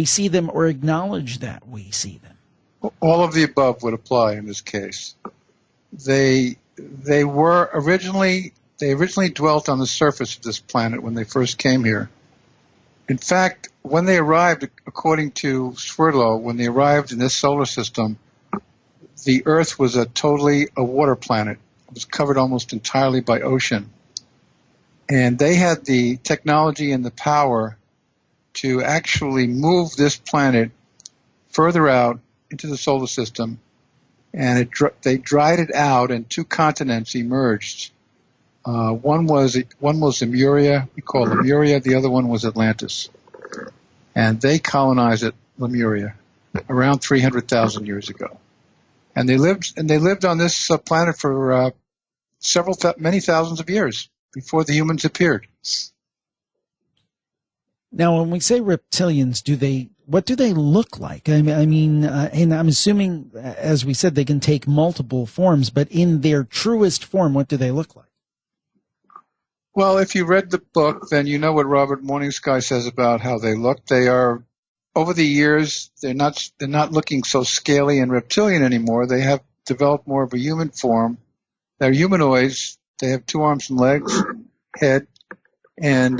see them or acknowledge that we see them? All of the above would apply in this case. They were originally they originally dwelt on the surface of this planet when they first came here. In fact, when they arrived, according to Sverdlov, when they arrived in this solar system, the Earth was totally a water planet. It was covered almost entirely by ocean. And they had the technology and the power to actually move this planet further out into the solar system, and they dried it out, and two continents emerged. One was Lemuria, we call Lemuria. The other one was Atlantis, and they colonized Lemuria around 300,000 years ago. And they lived on this planet for many thousands of years before the humans appeared. Now, when we say reptilians, what do they look like? I mean, and I'm assuming, as we said, they can take multiple forms, but in their truest form, what do they look like? Well, if you read the book, then you know what Robert Morningsky says about how they look. They are, over the years, they're not looking so scaly and reptilian anymore. They have developed more of a human form. They're humanoids. They have 2 arms and legs, head, and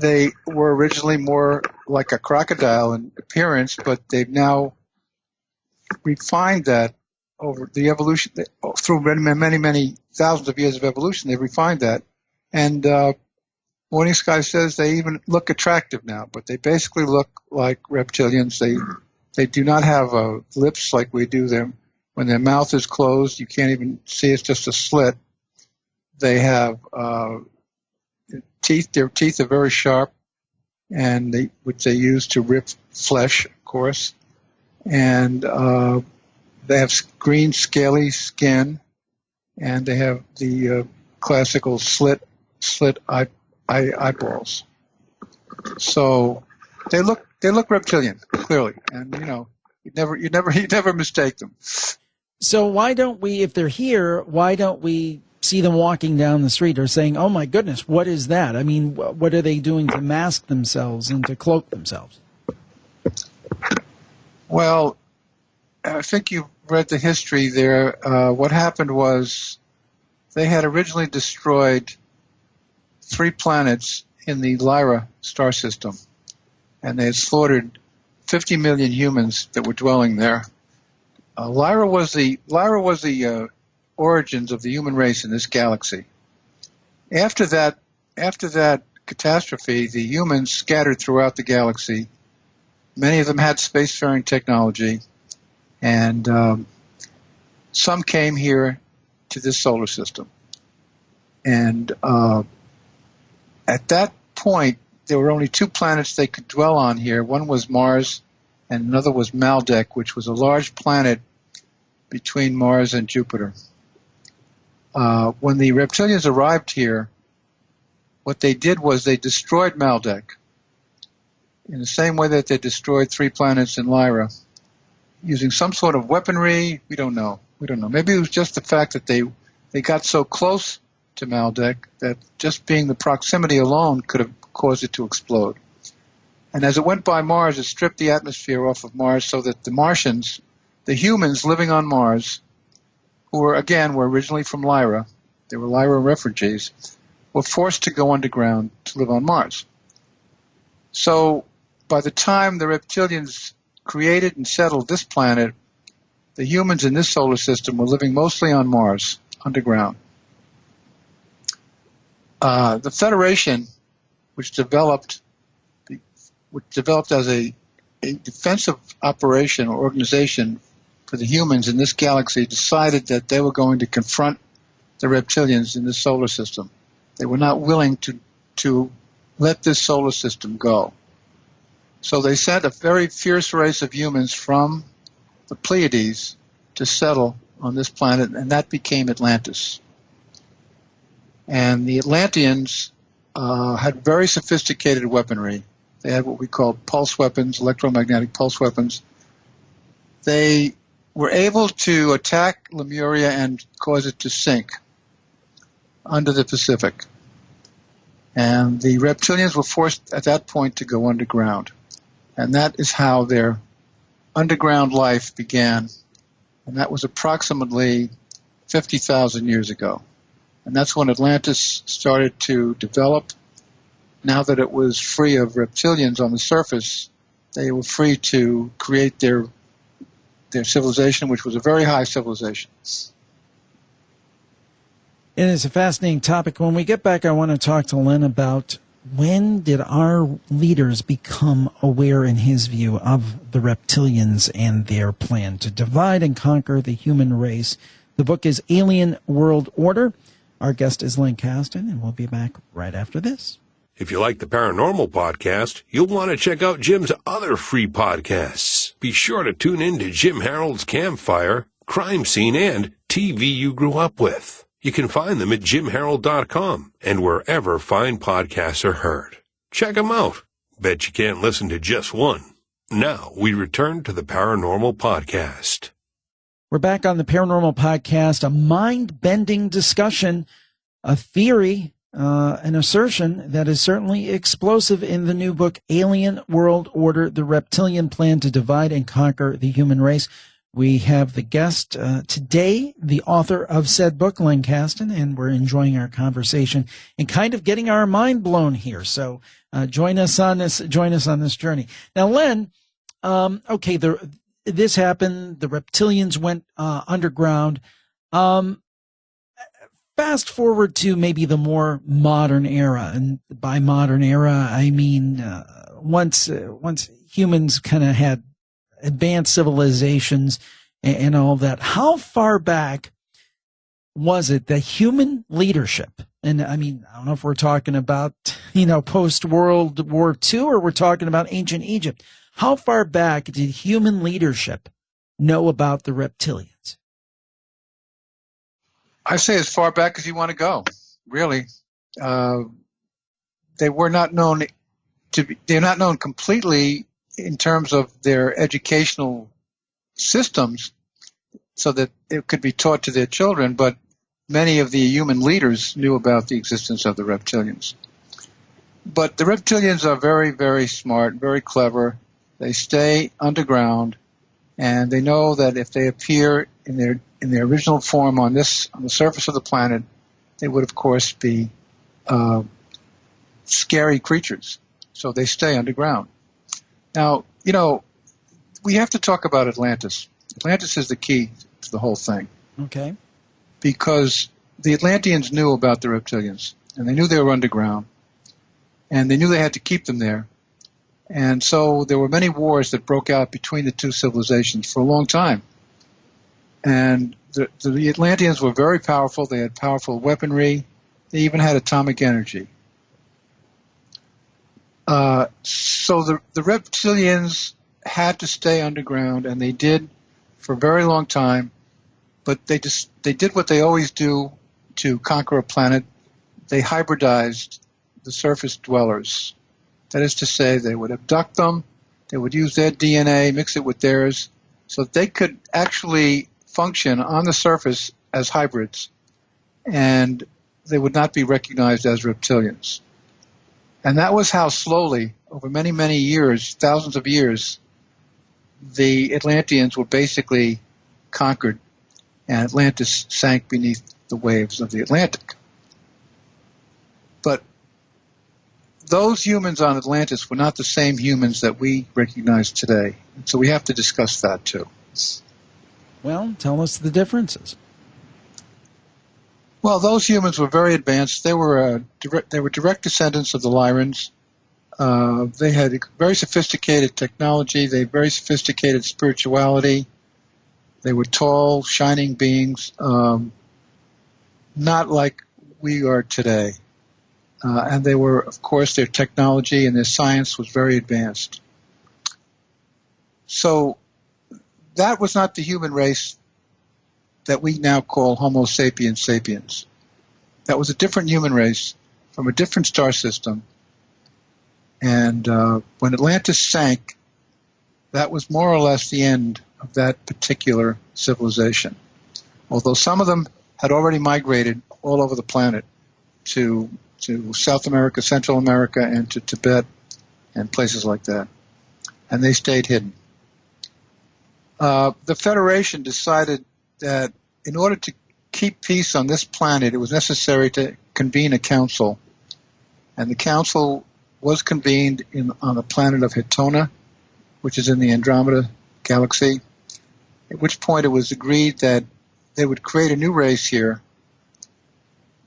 they were originally more like a crocodile in appearance, but they've now refined that over the evolution, through many, many thousands of years of evolution. They've refined that. And Morningsky says they even look attractive now, but they basically look like reptilians. They do not have lips like we do them. When their mouth is closed, you can't even see, it's just a slit. They have teeth. Their teeth are very sharp, and which they use to rip flesh, of course. And they have green, scaly skin, and they have the classical slit eyeballs. So they look reptilian, clearly, and you never mistake them. So why don't we, if they're here, why don't we see them walking down the street or saying, "Oh my goodness, what is that?" I mean, what are they doing to mask themselves and to cloak themselves? Well, I think you've read the history there. What happened was they had originally destroyed 3 planets in the Lyra star system, and they had slaughtered 50 million humans that were dwelling there. Lyra was the origins of the human race in this galaxy. After that catastrophe, the humans scattered throughout the galaxy. Many of them had spacefaring technology, and some came here to this solar system. And at that point, there were only 2 planets they could dwell on here. One was Mars, and another was Maldek, which was a large planet between Mars and Jupiter. When the reptilians arrived here, what they did was they destroyed Maldek in the same way that they destroyed 3 planets in Lyra, using some sort of weaponry. We don't know. Maybe it was just the fact that they got so close to Maldek that just being the proximity alone could have caused it to explode. And as it went by Mars, it stripped the atmosphere off of Mars so that the Martians, the humans living on Mars, who were originally from Lyra, they were Lyra refugees, were forced to go underground to live on Mars. So by the time the reptilians created and settled this planet, the humans in this solar system were living mostly on Mars, underground. The Federation, which developed as a defensive operation or organization for the humans in this galaxy, decided that they were going to confront the reptilians in this solar system. They were not willing to let this solar system go. So they sent a very fierce race of humans from the Pleiades to settle on this planet, and that became Atlantis. And the Atlanteans had very sophisticated weaponry. They had what we call pulse weapons, electromagnetic pulse weapons. They were able to attack Lemuria and cause it to sink under the Pacific. And the reptilians were forced at that point to go underground. And that is how their underground life began. And that was approximately 50,000 years ago. And that's when Atlantis started to develop. Now that it was free of reptilians on the surface, they were free to create their civilization, which was a very high civilization. It is a fascinating topic. When we get back, I want to talk to Len about when did our leaders become aware, in his view, of the reptilians and their plan to divide and conquer the human race. The book is Alien World Order. Our guest is Len Caston, and we'll be back right after this. If you like the Paranormal Podcast, you'll want to check out Jim's other free podcasts. Be sure to tune in to Jim Harold's Campfire, Crime Scene, and TV You Grew Up With. You can find them at jimharold.com and wherever fine podcasts are heard. Check them out. Bet you can't listen to just one. Now we return to the Paranormal Podcast. We're back on the Paranormal Podcast, a mind-bending discussion, a theory, an assertion that is certainly explosive in the new book, Alien World Order, The Reptilian Plan to Divide and Conquer the Human Race. We have the guest today, the author of said book, Len Caston, and we're enjoying our conversation and kind of getting our mind blown here. So join us on this journey. Now, Len, okay, this happened. The reptilians went underground. Fast forward to maybe the more modern era, and by modern era, I mean once humans kind of had advanced civilizations and all that. How far back was it that human leadership, and I mean, I don't know if we're talking about, post World War II or we're talking about ancient Egypt. How far back did human leadership know about the reptilians? I say as far back as you want to go, really. They were not known they're not known completely in terms of their educational systems so that it could be taught to their children, but many of the human leaders knew about the existence of the reptilians. But the reptilians are very, very smart, very clever. They stay underground, and they know that if they appear in their original form on the surface of the planet, they would, of course, be scary creatures. So they stay underground. Now, we have to talk about Atlantis. Atlantis is the key to the whole thing. Okay. Because the Atlanteans knew about the reptilians, and they knew they were underground, and they knew they had to keep them there. And so there were many wars that broke out between the two civilizations for a long time. And the Atlanteans were very powerful. They had powerful weaponry. They even had atomic energy. So the reptilians had to stay underground, and they did for a very long time. But they did what they always do to conquer a planet. They hybridized the surface dwellers. That is to say, they would abduct them, they would use their DNA, mix it with theirs, so that they could actually function on the surface as hybrids, and they would not be recognized as reptilians. And that was how slowly, over many, many years, thousands of years, the Atlanteans were basically conquered, and Atlantis sank beneath the waves of the Atlantic. But those humans on Atlantis were not the same humans that we recognize today. So we have to discuss that too. Well, tell us the differences. Well, those humans were very advanced. They were direct descendants of the Lyrans. They had very sophisticated technology. They had very sophisticated spirituality. They were tall, shining beings, not like we are today. And they were, of course, their technology and their science was very advanced. So that was not the human race that we now call Homo sapiens sapiens. That was a different human race from a different star system. And when Atlantis sank, that was more or less the end of that particular civilization. Although some of them had already migrated all over the planet to South America, Central America, and to Tibet and places like that. And they stayed hidden. The Federation decided that in order to keep peace on this planet, it was necessary to convene a council. And the council was convened on the planet of Hitona, which is in the Andromeda galaxy, at which point it was agreed that they would create a new race here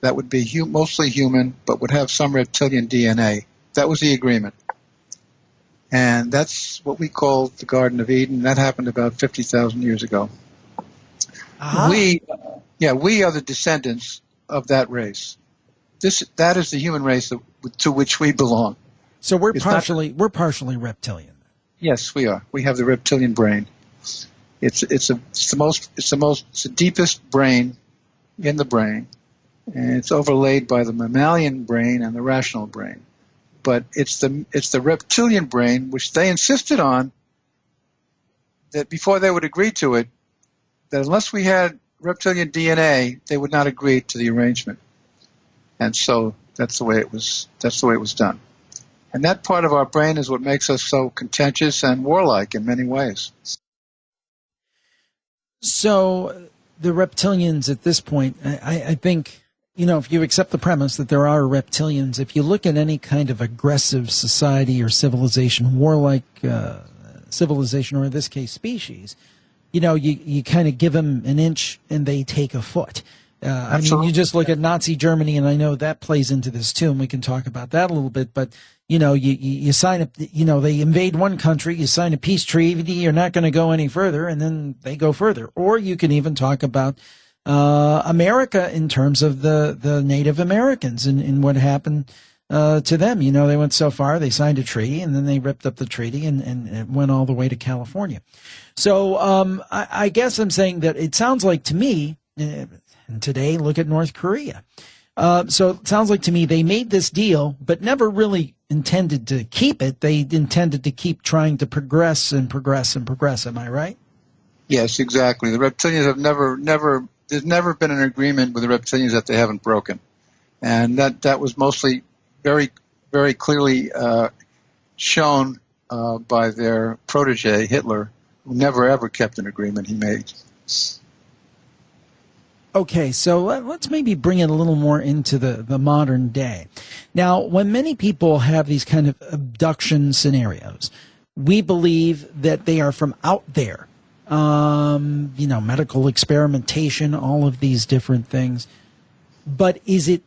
that would be mostly human, but would have some reptilian DNA. That was the agreement. And that's what we call the Garden of Eden. That happened about 50,000 years ago. Uh-huh. We are the descendants of that race. That is the human race to which we belong. So we're partially reptilian. Yes, we are. We have the reptilian brain. It's the deepest brain in the brain, and it's overlaid by the mammalian brain and the rational brain. But it's the reptilian brain, which they insisted on, that before they would agree to it, that unless we had reptilian DNA, they would not agree to the arrangement. And so that's the way it was done. And that part of our brain is what makes us so contentious and warlike in many ways. So the reptilians at this point, I think, if you accept the premise that there are reptilians, if you look at any kind of aggressive society or civilization, warlike civilization, or in this case species, you kind of give them an inch and they take a foot. I mean, you just look at Nazi Germany, and I know that plays into this too, and we can talk about that a little bit. But you sign up. They invade one country, you sign a peace treaty, you're not going to go any further, and then they go further. Or you can even talk about America in terms of the Native Americans and what happened to them. They went so far, they signed a treaty, and then they ripped up the treaty and it went all the way to California. So I guess I'm saying that it sounds like to me. And today, look at North Korea. So it sounds like to me they made this deal, but never really intended to keep it. They intended to keep trying to progress and progress and progress. Am I right? Yes, exactly. The reptilians have there's never been an agreement with the reptilians that they haven't broken. And that was mostly very, very clearly shown by their protege, Hitler, who never ever kept an agreement he made. Okay, so let's maybe bring it a little more into the modern day. Now, when many people have these kind of abduction scenarios, we believe that they are from out there. Medical experimentation, all of these different things. But is it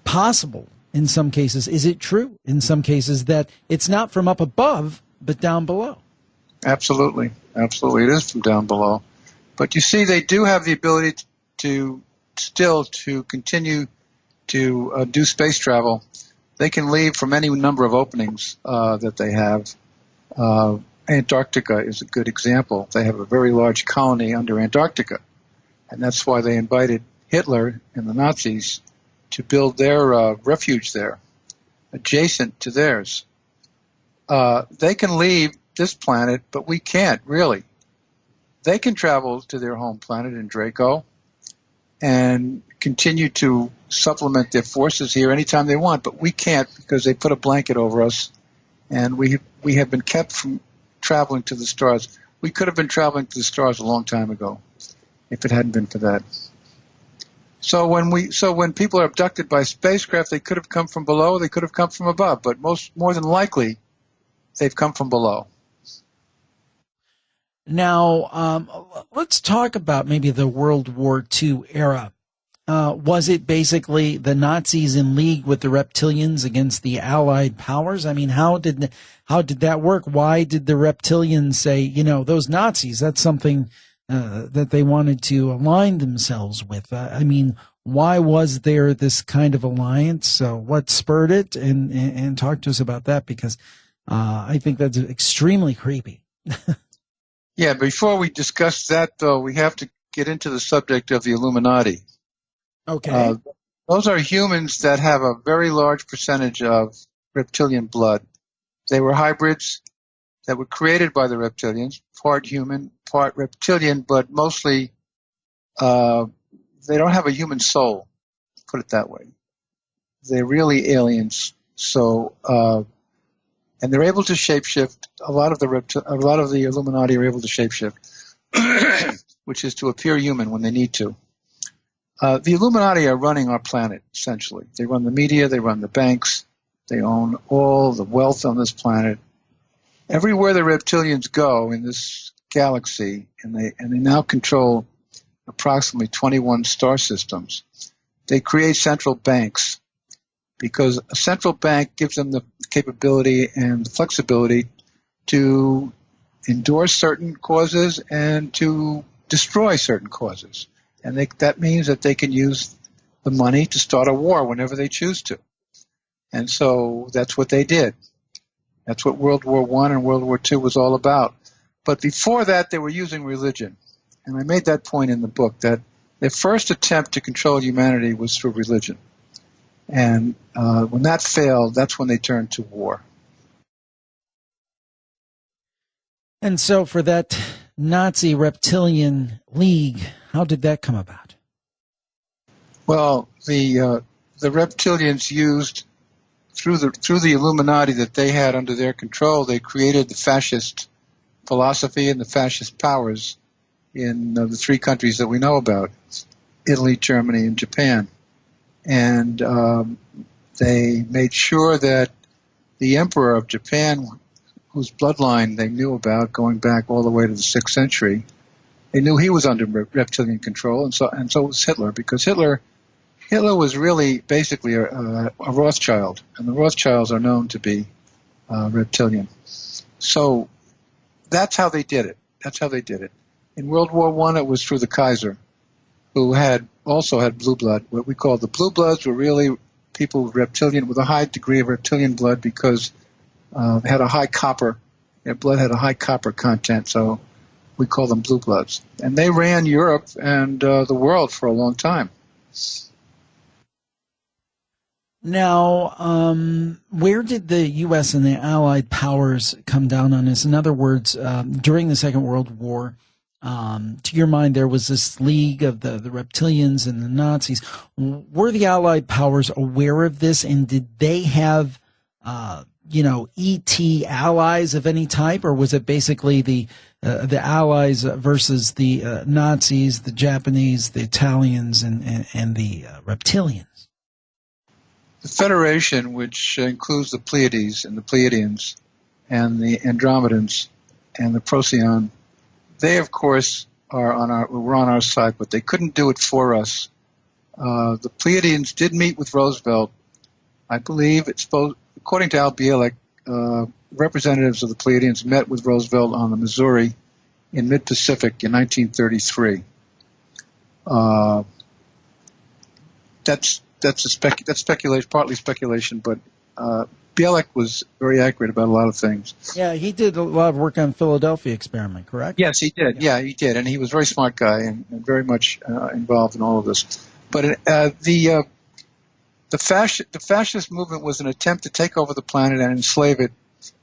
possible in some cases, is it true in some cases that it's not from up above, but down below? Absolutely. Absolutely. It is from down below. But you see, they do have the ability to continue to do space travel. They can leave from any number of openings that they have. Antarctica is a good example. They have a very large colony under Antarctica, and that's why they invited Hitler and the Nazis to build their refuge there, adjacent to theirs. They can leave this planet, but we can't, really. They can travel to their home planet in Draco and continue to supplement their forces here anytime they want, but we can't because they put a blanket over us, and we have been kept from traveling to the stars. We could have been traveling to the stars a long time ago if it hadn't been for that. So when people are abducted by spacecraft, they could have come from below, they could have come from above, but more than likely, they've come from below. Now, let's talk about maybe the World War II era. Was it basically the Nazis in league with the reptilians against the Allied powers? I mean, how did that work? Why did the reptilians say, those Nazis, that's something that they wanted to align themselves with? I mean, why was there this kind of alliance? What spurred it? And talk to us about that, because I think that's extremely creepy. Yeah, before we discuss that, though, we have to get into the subject of the Illuminati. Okay. Those are humans that have a very large percentage of reptilian blood. They were hybrids that were created by the reptilians, part human, part reptilian, but mostly they don't have a human soul, put it that way. They're really aliens. So, and they're able to shapeshift. A lot of the Illuminati are able to shapeshift, which is to appear human when they need to. The Illuminati are running our planet, essentially. They run the media, they run the banks, they own all the wealth on this planet. Everywhere the reptilians go in this galaxy, and they now control approximately 21 star systems, they create central banks, because a central bank gives them the capability and the flexibility to endorse certain causes and to destroy certain causes. And that means that they can use the money to start a war whenever they choose to. And so that's what they did. That's what World War I and World War II was all about. But before that, they were using religion. And I made that point in the book, that their first attempt to control humanity was through religion. And when that failed, that's when they turned to war. And so for that Nazi reptilian league, how did that come about? Well, the reptilians used, through the Illuminati that they had under their control, they created the fascist philosophy and the fascist powers in the three countries that we know about, Italy, Germany, and Japan. And they made sure that the emperor of Japan, whose bloodline they knew about going back all the way to the 6th century, they knew he was under reptilian control, and so was Hitler, because Hitler was really basically a Rothschild, and the Rothschilds are known to be reptilian. So that's how they did it. In World War I, it was through the Kaiser, who also had blue blood. What we call the blue bloods were really people with a high degree of reptilian blood, because they had a high copper. Their blood had a high copper content, so we call them blue bloods. And they ran Europe and the world for a long time. Now, where did the U.S. and the Allied powers come down on this? In other words, during the Second World War, to your mind, there was this league of the reptilians and the Nazis. Were the Allied powers aware of this, and did they have, ET allies of any type, or was it basically the Allies versus the Nazis, the Japanese, the Italians, and the reptilians? The Federation, which includes the Pleiades and the Pleiadians and the Andromedans and the Procyon, they, of course, were on our side, but they couldn't do it for us. The Pleiadians did meet with Roosevelt. I believe according to Al Bielek, representatives of the Pleiadians met with Roosevelt on the Missouri in mid-Pacific in 1933. That's speculation, partly speculation, but Bielek was very accurate about a lot of things. Yeah, he did a lot of work on the Philadelphia experiment, correct? Yes, he did. Yeah, he did, and he was a very smart guy and very much involved in all of this. But the fascist movement was an attempt to take over the planet and enslave it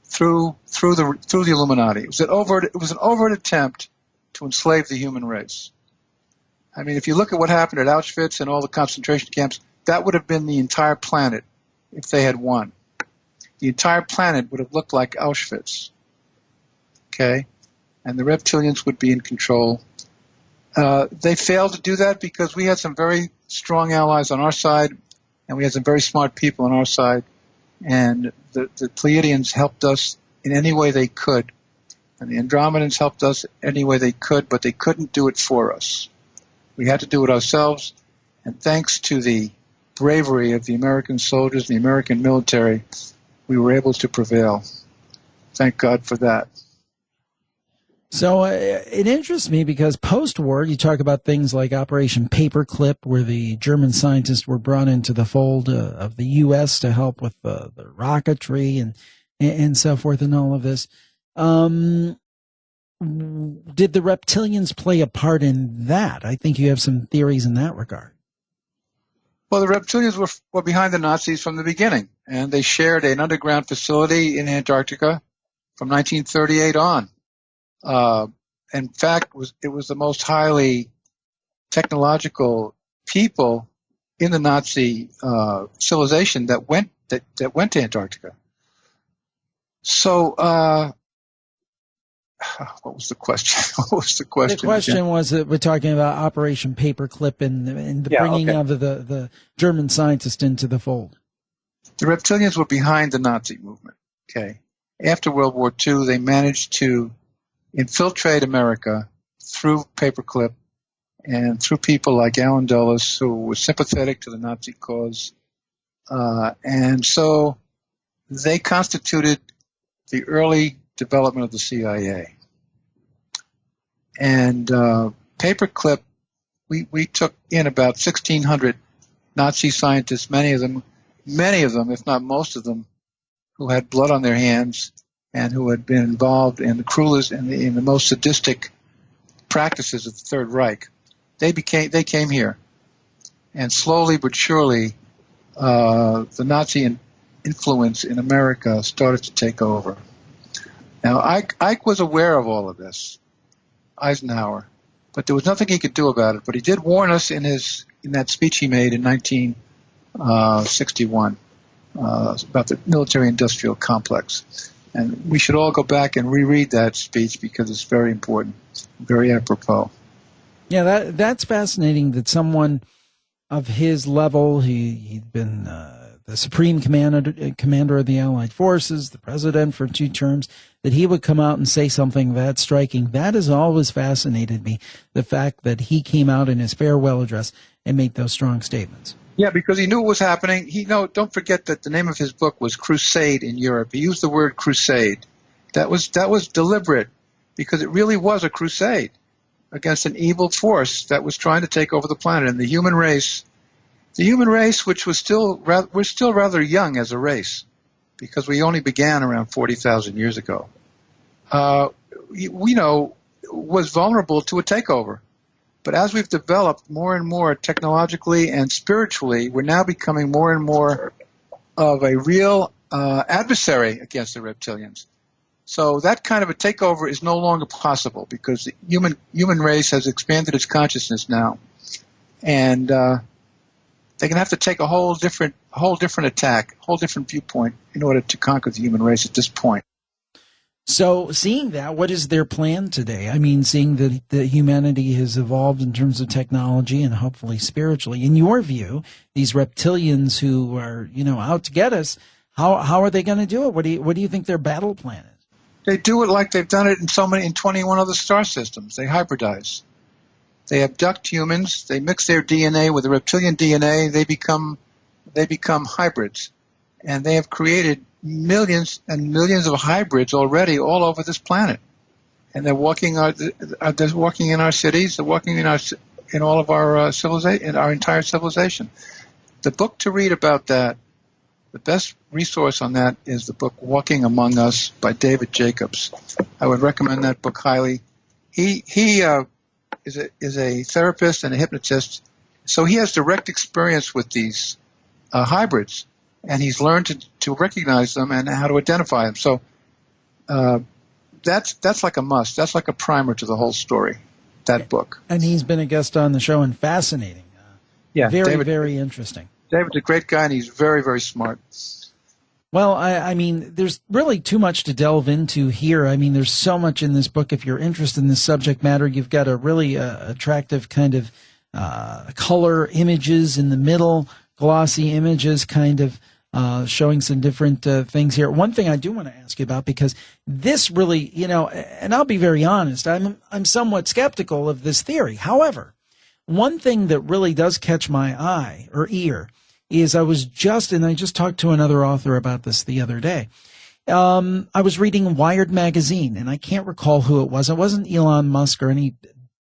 through the Illuminati. It was an overt attempt to enslave the human race. I mean, if you look at what happened at Auschwitz and all the concentration camps, that would have been the entire planet if they had won. The entire planet would have looked like Auschwitz. Okay? And the reptilians would be in control. They failed to do that because we had some very strong allies on our side, and we had some very smart people on our side. And the Pleiadians helped us in any way they could. And the Andromedans helped us any way they could, but they couldn't do it for us. We had to do it ourselves. And thanks to the bravery of the American soldiers, the American military, we were able to prevail. Thank God for that. So it interests me because post-war, you talk about things like Operation Paperclip, where the German scientists were brought into the fold of the U.S. to help with the rocketry and so forth and all of this. Did the reptilians play a part in that? I think you have some theories in that regard. Well, the reptilians were behind the Nazis from the beginning, and they shared an underground facility in Antarctica from 1938 on. In fact, it was the most highly technological people in the Nazi civilization that went to Antarctica. So what was the question? What was the question? The question was that we're talking about Operation Paperclip and the bringing of the German scientist into the fold. The reptilians were behind the Nazi movement. Okay. After World War II, they managed to infiltrate America through Paperclip and through people like Alan Dulles, who was sympathetic to the Nazi cause. And so they constituted the early development of the CIA. And Paperclip, we took in about 1,600 Nazi scientists, many of them, if not most of them, who had blood on their hands and who had been involved in the cruelest and in the most sadistic practices of the Third Reich. They came here, and slowly but surely, the Nazi influence in America started to take over. Now, Ike was aware of all of this, Eisenhower, but there was nothing he could do about it. But he did warn us in that speech he made in 1961 about the military-industrial complex. And we should all go back and reread that speech because it's very important, very apropos. Yeah, that's fascinating that someone of his level, he'd been the supreme commander of the Allied forces, the president for 2 terms, that he would come out and say something that striking. That has always fascinated me, the fact that he came out in his farewell address and made those strong statements. Yeah, because he knew what was happening. Don't forget that the name of his book was Crusade in Europe. He used the word crusade. That was deliberate, because it really was a crusade against an evil force that was trying to take over the planet. And the human race, which was we're still rather young as a race, because we only began around 40,000 years ago, was vulnerable to a takeover. But as we've developed more and more technologically and spiritually, we're now becoming more and more of a real adversary against the reptilians. So that kind of a takeover is no longer possible, because the human race has expanded its consciousness now, and they're going to have to take a whole different attack, whole different viewpoint in order to conquer the human race at this point. So seeing that, what is their plan today? I mean, seeing that humanity has evolved in terms of technology and hopefully spiritually, in your view, these reptilians who are, out to get us, how are they going to do it? What do you think their battle plan is? They do it like they've done it in 21 other star systems. They hybridize. They abduct humans. They mix their DNA with the reptilian DNA. They become hybrids, and they have created millions and millions of hybrids already all over this planet. And they're walking in our cities. They're walking in all of our civilization, in our entire civilization. The book to read about that, the best resource on that, is the book Walking Among Us by David Jacobs. I would recommend that book highly. He is a therapist and a hypnotist, so he has direct experience with these hybrids, and he's learned to recognize them and how to identify them. So that's like a must. That's like a primer to the whole story, that book. And he's been a guest on the show, and fascinating. Very interesting. David's a great guy, and he's very, very smart. Well, I mean, there's really too much to delve into here. I mean, there's so much in this book. If you're interested in this subject matter, you've got a really attractive kind of color images in the middle, glossy images kind of showing some different things here. One thing I do want to ask you about, because this really, and I'll be very honest, I'm somewhat skeptical of this theory. However, one thing that really does catch my eye or ear is I just talked to another author about this the other day. I was reading Wired magazine, and I can't recall who it was. It wasn't Elon Musk or any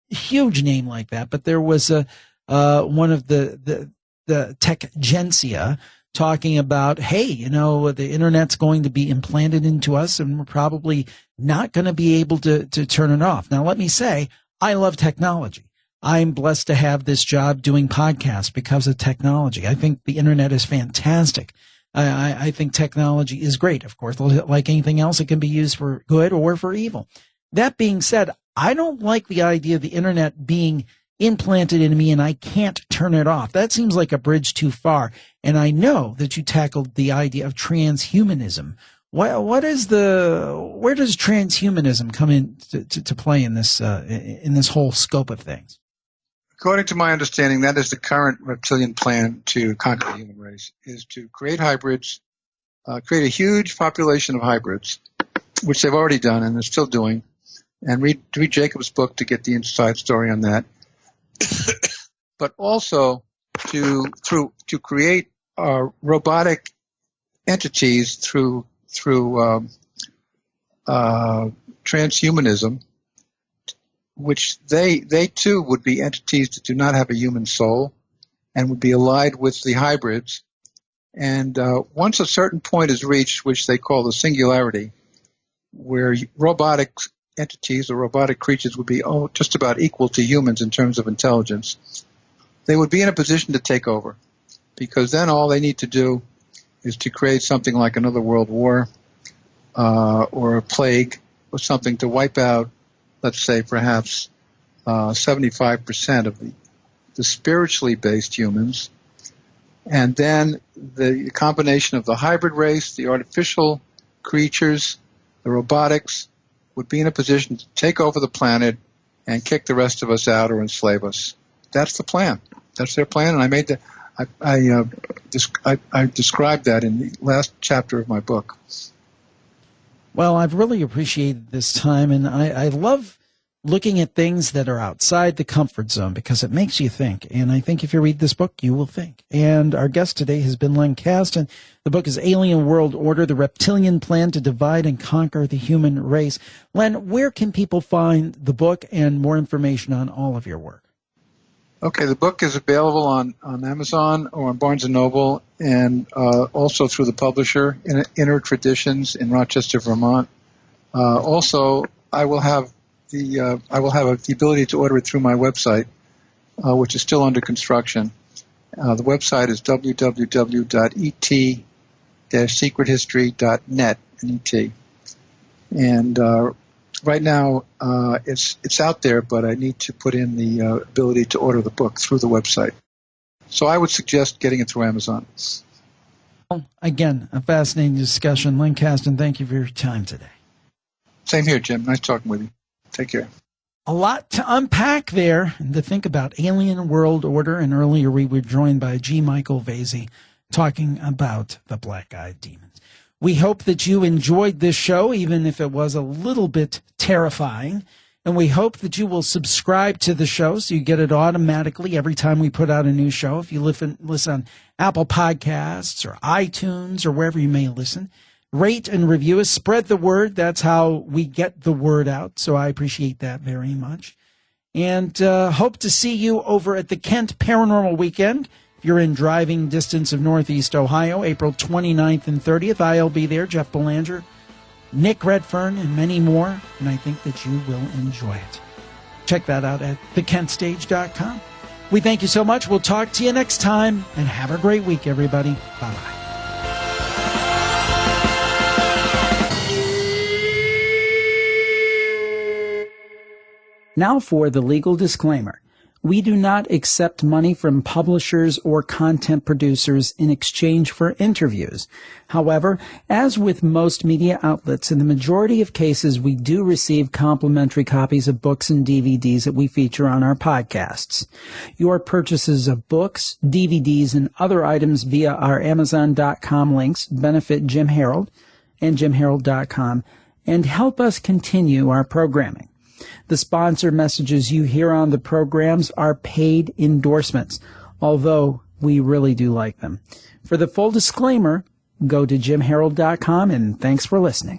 huge name like that, but there was one of the tech-gensia talking about, hey, the internet's going to be implanted into us, and we're probably not going to be able to turn it off. Now, let me say, I love technology. I'm blessed to have this job doing podcasts because of technology. I think the internet is fantastic. I think technology is great. Of course, like anything else, it can be used for good or for evil. That being said, I don't like the idea of the internet being implanted in me and I can't turn it off. That seems like a bridge too far. And I know that you tackled the idea of transhumanism, Where does transhumanism come in to play in this whole scope of things? According to my understanding, that is the current reptilian plan to conquer the human race, is to create hybrids, create a huge population of hybrids, which they've already done and they're still doing, and read Jacob's book to get the inside story on that. But also to create robotic entities through transhumanism, which they too would be entities that do not have a human soul and would be allied with the hybrids. And once a certain point is reached, which they call the singularity, where robotic entities or robotic creatures would be just about equal to humans in terms of intelligence, they would be in a position to take over. Because then all they need to do is to create something like another world war or a plague or something to wipe out, let's say, perhaps 75% of the spiritually based humans. And then the combination of the hybrid race, the artificial creatures, the robotics, would be in a position to take over the planet and kick the rest of us out or enslave us. That's the plan. That's their plan, and I made I described that in the last chapter of my book. Well, I've really appreciated this time, and I love looking at things that are outside the comfort zone because it makes you think. And I think if you read this book, you will think. And our guest today has been Len Kasten. The book is Alien World Order, The Reptilian Plan to Divide and Conquer the Human Race. Len, where can people find the book and more information on all of your work? Okay, the book is available on Amazon or on Barnes & Noble, and also through the publisher, Inner Traditions in Rochester, Vermont. Also, I will have the ability to order it through my website, which is still under construction. The website is www.et-secrethistory.net, N-E-T. And right now, it's out there, but I need to put in the ability to order the book through the website. So I would suggest getting it through Amazon. Well, again, a fascinating discussion. Len Kasten, thank you for your time today. Same here, Jim. Nice talking with you. Take care. A lot to unpack there and to think about. Alien World Order, and earlier we were joined by G. Michael Vasey talking about the black-eyed demons. We hope that you enjoyed this show, even if it was a little bit terrifying. And we hope that you will subscribe to the show so you get it automatically every time we put out a new show. If you listen on Apple Podcasts or iTunes or wherever you may listen, rate and review us. Spread the word. That's how we get the word out. So I appreciate that very much. And hope to see you over at the Kent Paranormal Weekend. If you're in driving distance of Northeast Ohio, April 29th and 30th, I'll be there. Jeff Belanger, Nick Redfern, and many more. And I think that you will enjoy it. Check that out at thekentstage.com. We thank you so much. We'll talk to you next time. And have a great week, everybody. Bye-bye. Now for the legal disclaimer. We do not accept money from publishers or content producers in exchange for interviews. However, as with most media outlets, in the majority of cases, we do receive complimentary copies of books and DVDs that we feature on our podcasts. Your purchases of books, DVDs, and other items via our Amazon.com links benefit Jim Harold and JimHarold.com and help us continue our programming. The sponsor messages you hear on the programs are paid endorsements, although we really do like them. For the full disclaimer, go to JimHarold.com, and thanks for listening.